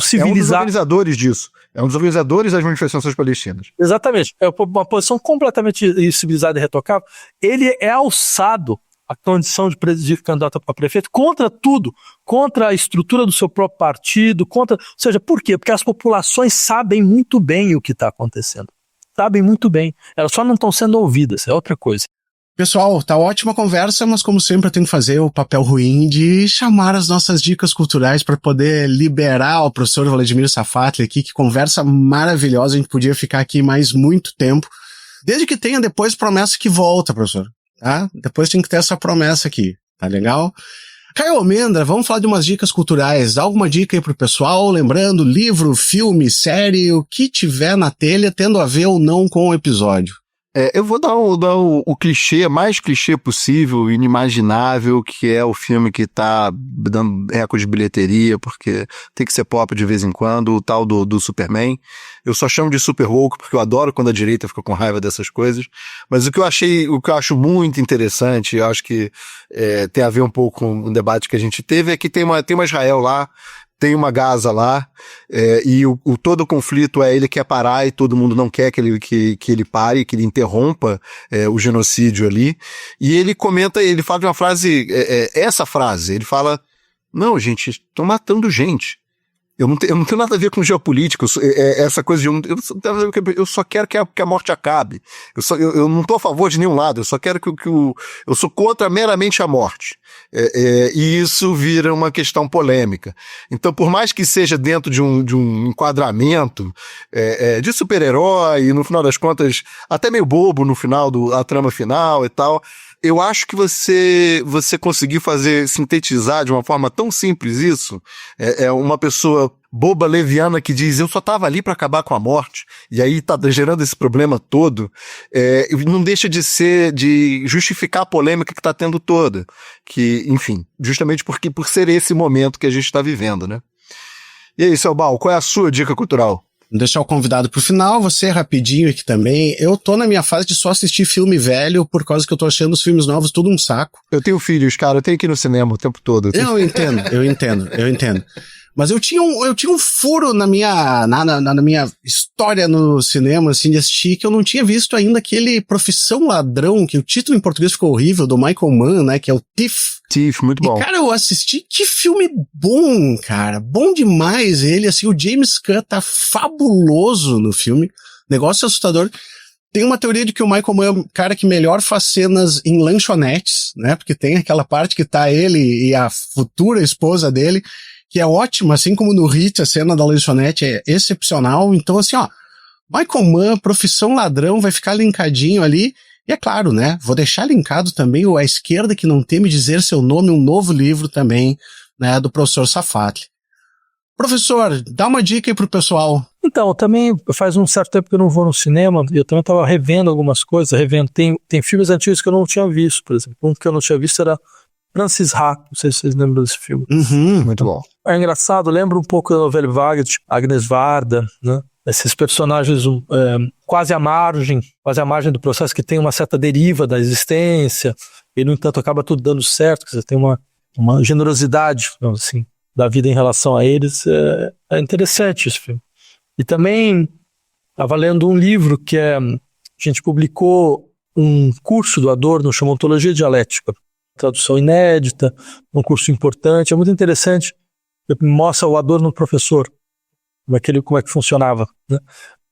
civilizar... É um dos organizadores disso. É um dos organizadores das manifestações palestinas. Exatamente. É uma posição completamente civilizada e retocável. Ele é alçado à condição de candidato a prefeito contra tudo. Contra a estrutura do seu próprio partido. Ou seja, por quê? Porque as populações sabem muito bem o que está acontecendo. Sabem muito bem. Elas só não estão sendo ouvidas. É outra coisa. Pessoal, tá ótima a conversa, mas como sempre eu tenho que fazer o papel ruim de chamar as nossas dicas culturais para poder liberar o professor Vladimir Safatli aqui, que conversa maravilhosa, a gente podia ficar aqui mais muito tempo, desde que tenha depois promessa que volta, professor, tá? Depois tem que ter essa promessa aqui, tá legal? Caio Almendra, vamos falar de umas dicas culturais, dá alguma dica aí pro pessoal, lembrando, livro, filme, série, o que tiver na telha, tendo a ver ou não com o episódio. Eu vou dar o clichê, mais clichê possível, inimaginável, que é o filme que tá dando recorde de bilheteria, porque tem que ser pop de vez em quando, o tal do Superman. Eu só chamo de Super Woke, porque eu adoro quando a direita fica com raiva dessas coisas. Mas o que eu acho muito interessante, eu acho que tem a ver um pouco com o debate que a gente teve, é que tem uma Israel lá, tem uma Gaza lá, e todo o conflito ele quer parar e todo mundo não quer que ele pare, que ele interrompa o genocídio ali. E ele fala de uma frase, essa frase, ele fala, não, gente, estão matando gente. Eu não tenho nada a ver com geopolítica, essa coisa de eu só quero que a morte acabe. Eu não estou a favor de nenhum lado, eu só quero eu sou contra meramente a morte. E isso vira uma questão polêmica. Então, por mais que seja dentro de um enquadramento de super-herói, e no final das contas, até meio bobo no final, a trama final e tal, eu acho que você conseguir sintetizar de uma forma tão simples isso, uma pessoa boba, leviana, que diz, eu só estava ali para acabar com a morte, e aí tá gerando esse problema todo, não deixa de justificar a polêmica que tá tendo toda, que, enfim, justamente por ser esse momento que a gente está vivendo, né? E aí, seu Bal, qual é a sua dica cultural? Vou deixar o convidado pro final, você rapidinho aqui também. Eu tô na minha fase de só assistir filme velho, por causa que eu tô achando os filmes novos tudo um saco. Eu tenho filhos, cara, eu tenho que ir no cinema o tempo todo. Eu entendo. Mas eu tinha um furo na minha história no cinema, assim, de assistir, que eu não tinha visto ainda aquele Profissão Ladrão, que o título em português ficou horrível, do Michael Mann, né, que é o Thief. Thief, muito bom. E, cara, eu assisti, que filme bom, cara, bom demais ele, assim, o James Caan tá fabuloso no filme, negócio assustador. Tem uma teoria de que o Michael Mann é o cara que melhor faz cenas em lanchonetes, né, porque tem aquela parte que tá ele e a futura esposa dele, que é ótimo, assim como no Hit, a cena da lanchonete é excepcional. Então, assim, ó, Michael Mann, Profissão Ladrão, vai ficar linkadinho ali. E é claro, né, vou deixar linkado também o A Esquerda que Não Teme Dizer Seu Nome, um novo livro também, né, do professor Safatli. Professor, dá uma dica aí pro pessoal. Então, também faz um certo tempo que eu não vou no cinema, eu também estava revendo algumas coisas, tem filmes antigos que eu não tinha visto, por exemplo. Um que eu não tinha visto era Francis Ha, não sei se vocês lembram desse filme. Muito bom. É engraçado, lembra um pouco da novela vaga, de Agnes Varda, né? Esses personagens quase à margem do processo, que tem uma certa deriva da existência, e no entanto acaba tudo dando certo, você tem uma generosidade, assim, da vida em relação a eles. É interessante esse filme. E também estava lendo um livro que a gente publicou um curso do Adorno, chama Ontologia Dialética, tradução inédita, um curso importante, é muito interessante, mostra o Adorno professor, como é que funcionava, né?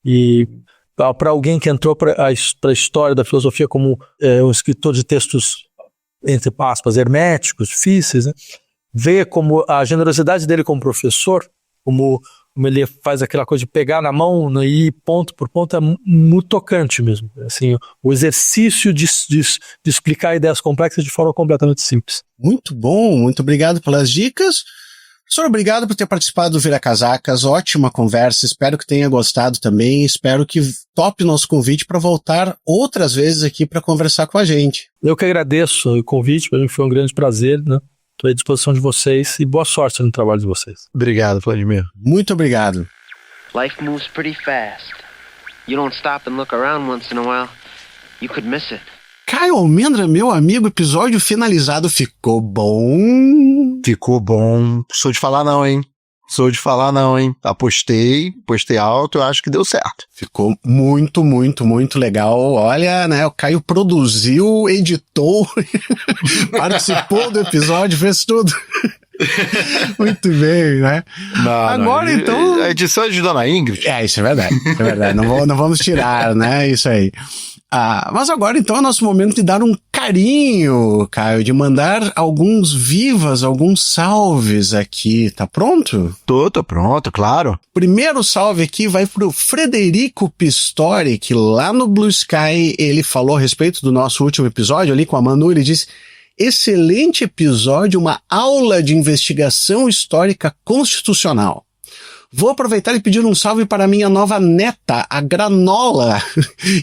E para alguém que entrou para a história da filosofia como um escritor de textos, entre aspas, herméticos, difíceis, né? Ver como a generosidade dele como professor, como ele faz aquela coisa de pegar na mão, né, e ir ponto por ponto, é muito tocante mesmo. Assim, o exercício de explicar ideias complexas de forma completamente simples. Muito bom, muito obrigado pelas dicas. Professor, obrigado por ter participado do Vira Casacas, ótima conversa, espero que tenha gostado também, espero que tope nosso convite para voltar outras vezes aqui para conversar com a gente. Eu que agradeço o convite, para mim foi um grande prazer, né? Estou à disposição de vocês e boa sorte no trabalho de vocês. Obrigado, Vladimir. Muito obrigado. Life moves pretty fast. You don't stop and look around once in a while, you could miss it. Caio Almendra, meu amigo, episódio finalizado, ficou bom? Ficou bom. Sou de falar não, hein? Apostei alto, eu acho que deu certo. Ficou muito, muito, muito legal. Olha, né, o Caio produziu, editou, participou do episódio, fez tudo. Muito bem, né? Agora, então... A edição é de Dona Ingrid. Isso é verdade. Não vamos tirar, né? Isso aí. Mas agora, então, é nosso momento de dar um carinho, Caio, de mandar alguns vivas, alguns salves aqui. Tá pronto? Tô pronto, claro. Primeiro salve aqui vai pro Frederico Pistori, que lá no Blue Sky ele falou a respeito do nosso último episódio ali com a Manu, ele disse: excelente episódio, uma aula de investigação histórica constitucional. Vou aproveitar e pedir um salve para a minha nova neta, a Granola,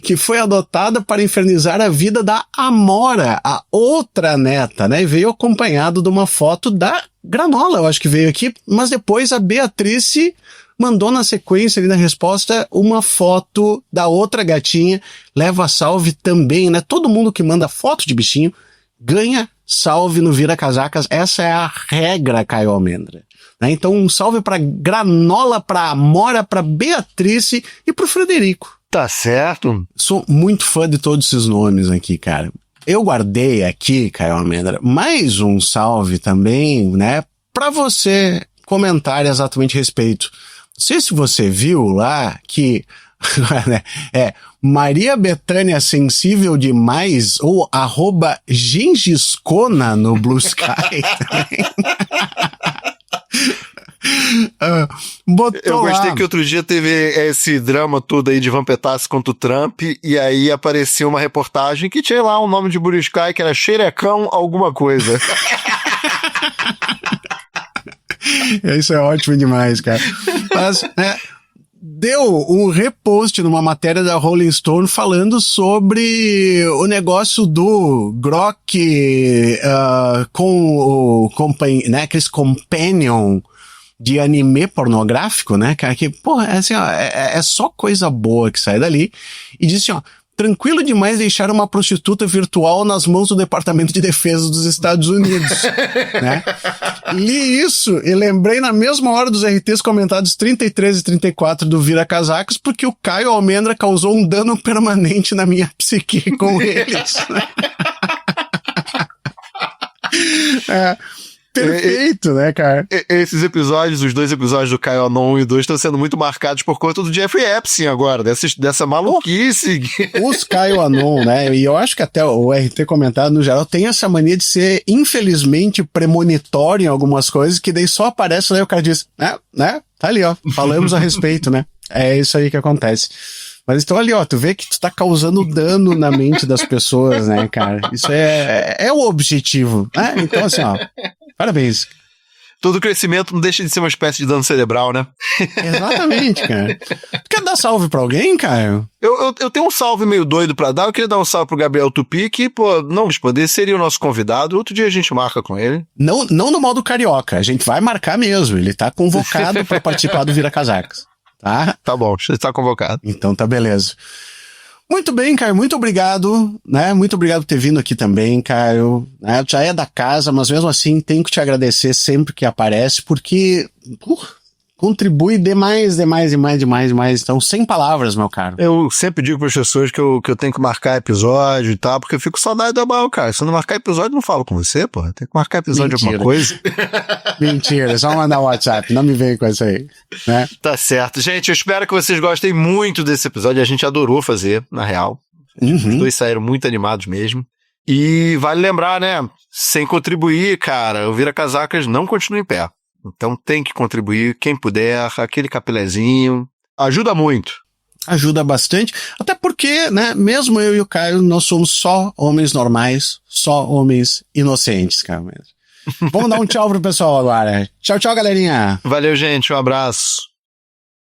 que foi adotada para infernizar a vida da Amora, a outra neta, né? E veio acompanhado de uma foto da Granola, eu acho que veio aqui, mas depois a Beatrice mandou na sequência ali na resposta uma foto da outra gatinha, leva salve também, né? Todo mundo que manda foto de bichinho ganha salve no Vira Casacas, essa é a regra, Caio Almendra. Então um salve pra Granola, pra Amora, pra Beatrice e pro Frederico. Tá certo. Sou muito fã de todos esses nomes aqui, cara. Eu guardei aqui, Caio Almendra, mais um salve também, né, pra você, comentário exatamente a respeito. Não sei se você viu lá que Maria Bethânia Sensível Demais ou @Gengiscona no Blue Sky. Botou Eu gostei lá. que outro dia teve esse drama todo aí de Vampetasse contra o Trump, e aí apareceu uma reportagem que tinha lá um nome de Blue Sky que era Xerecão alguma coisa. Isso é ótimo demais, cara. Mas, deu um repost numa matéria da Rolling Stone falando sobre o negócio do Grok com o aqueles companion de anime pornográfico, né, cara, que, porra, assim, ó, é só coisa boa que sai dali. E disse, ó, tranquilo demais deixar uma prostituta virtual nas mãos do Departamento de Defesa dos Estados Unidos, né? Li isso e lembrei na mesma hora dos RTs comentados 33 e 34 do Vira Casacas, porque o Caio Almendra causou um dano permanente na minha psique com eles. Perfeito, né, cara? Esses episódios, os 2 episódios do Caio Anon 1 e 2 estão sendo muito marcados por conta do Jeffrey Epstein agora, dessa maluquice. Os Caio Anon, né? E eu acho que até o RT comentado no geral tem essa mania de ser, infelizmente, premonitório em algumas coisas, que daí só aparece lá e o cara diz, né? Tá ali, ó. Falamos a respeito, né? É isso aí que acontece. Mas então ali, ó, tu vê que tu tá causando dano na mente das pessoas, né, cara? Isso é o objetivo, né? Então, assim, ó, parabéns. Todo crescimento não deixa de ser uma espécie de dano cerebral, né? Exatamente, cara. Tu quer dar salve pra alguém, Caio? Eu tenho um salve meio doido pra dar. Eu queria dar um salve pro Gabriel Tupi, que, pô, não responder, seria o nosso convidado. Outro dia a gente marca com ele. Não no modo carioca, a gente vai marcar mesmo. Ele tá convocado pra participar do Vira Casacas, tá? Tá bom, você tá convocado. Então tá beleza. Muito bem, Caio, muito obrigado, né? Muito obrigado por ter vindo aqui também, Caio. Né? Já é da casa, mas mesmo assim tenho que te agradecer sempre que aparece, porque contribui demais. Então, sem palavras, meu caro. Eu sempre digo para as pessoas que eu tenho que marcar episódio e tal, porque eu fico com saudade do Abel, cara. Se eu não marcar episódio, eu não falo com você, pô. Tem que marcar episódio de alguma coisa. Mentira, só mandar um WhatsApp, não me vem com isso aí, né? Tá certo. Gente, eu espero que vocês gostem muito desse episódio. A gente adorou fazer, na real. Os 2 saíram muito animados mesmo. E vale lembrar, né? Sem contribuir, cara, o Vira Casacas não continua em pé. Então tem que contribuir, quem puder, aquele capilézinho. Ajuda muito. Ajuda bastante, até porque, né, mesmo eu e o Caio, nós somos só homens normais, só homens inocentes, cara. Vamos dar um tchau pro pessoal agora. Tchau, galerinha. Valeu, gente. Um abraço.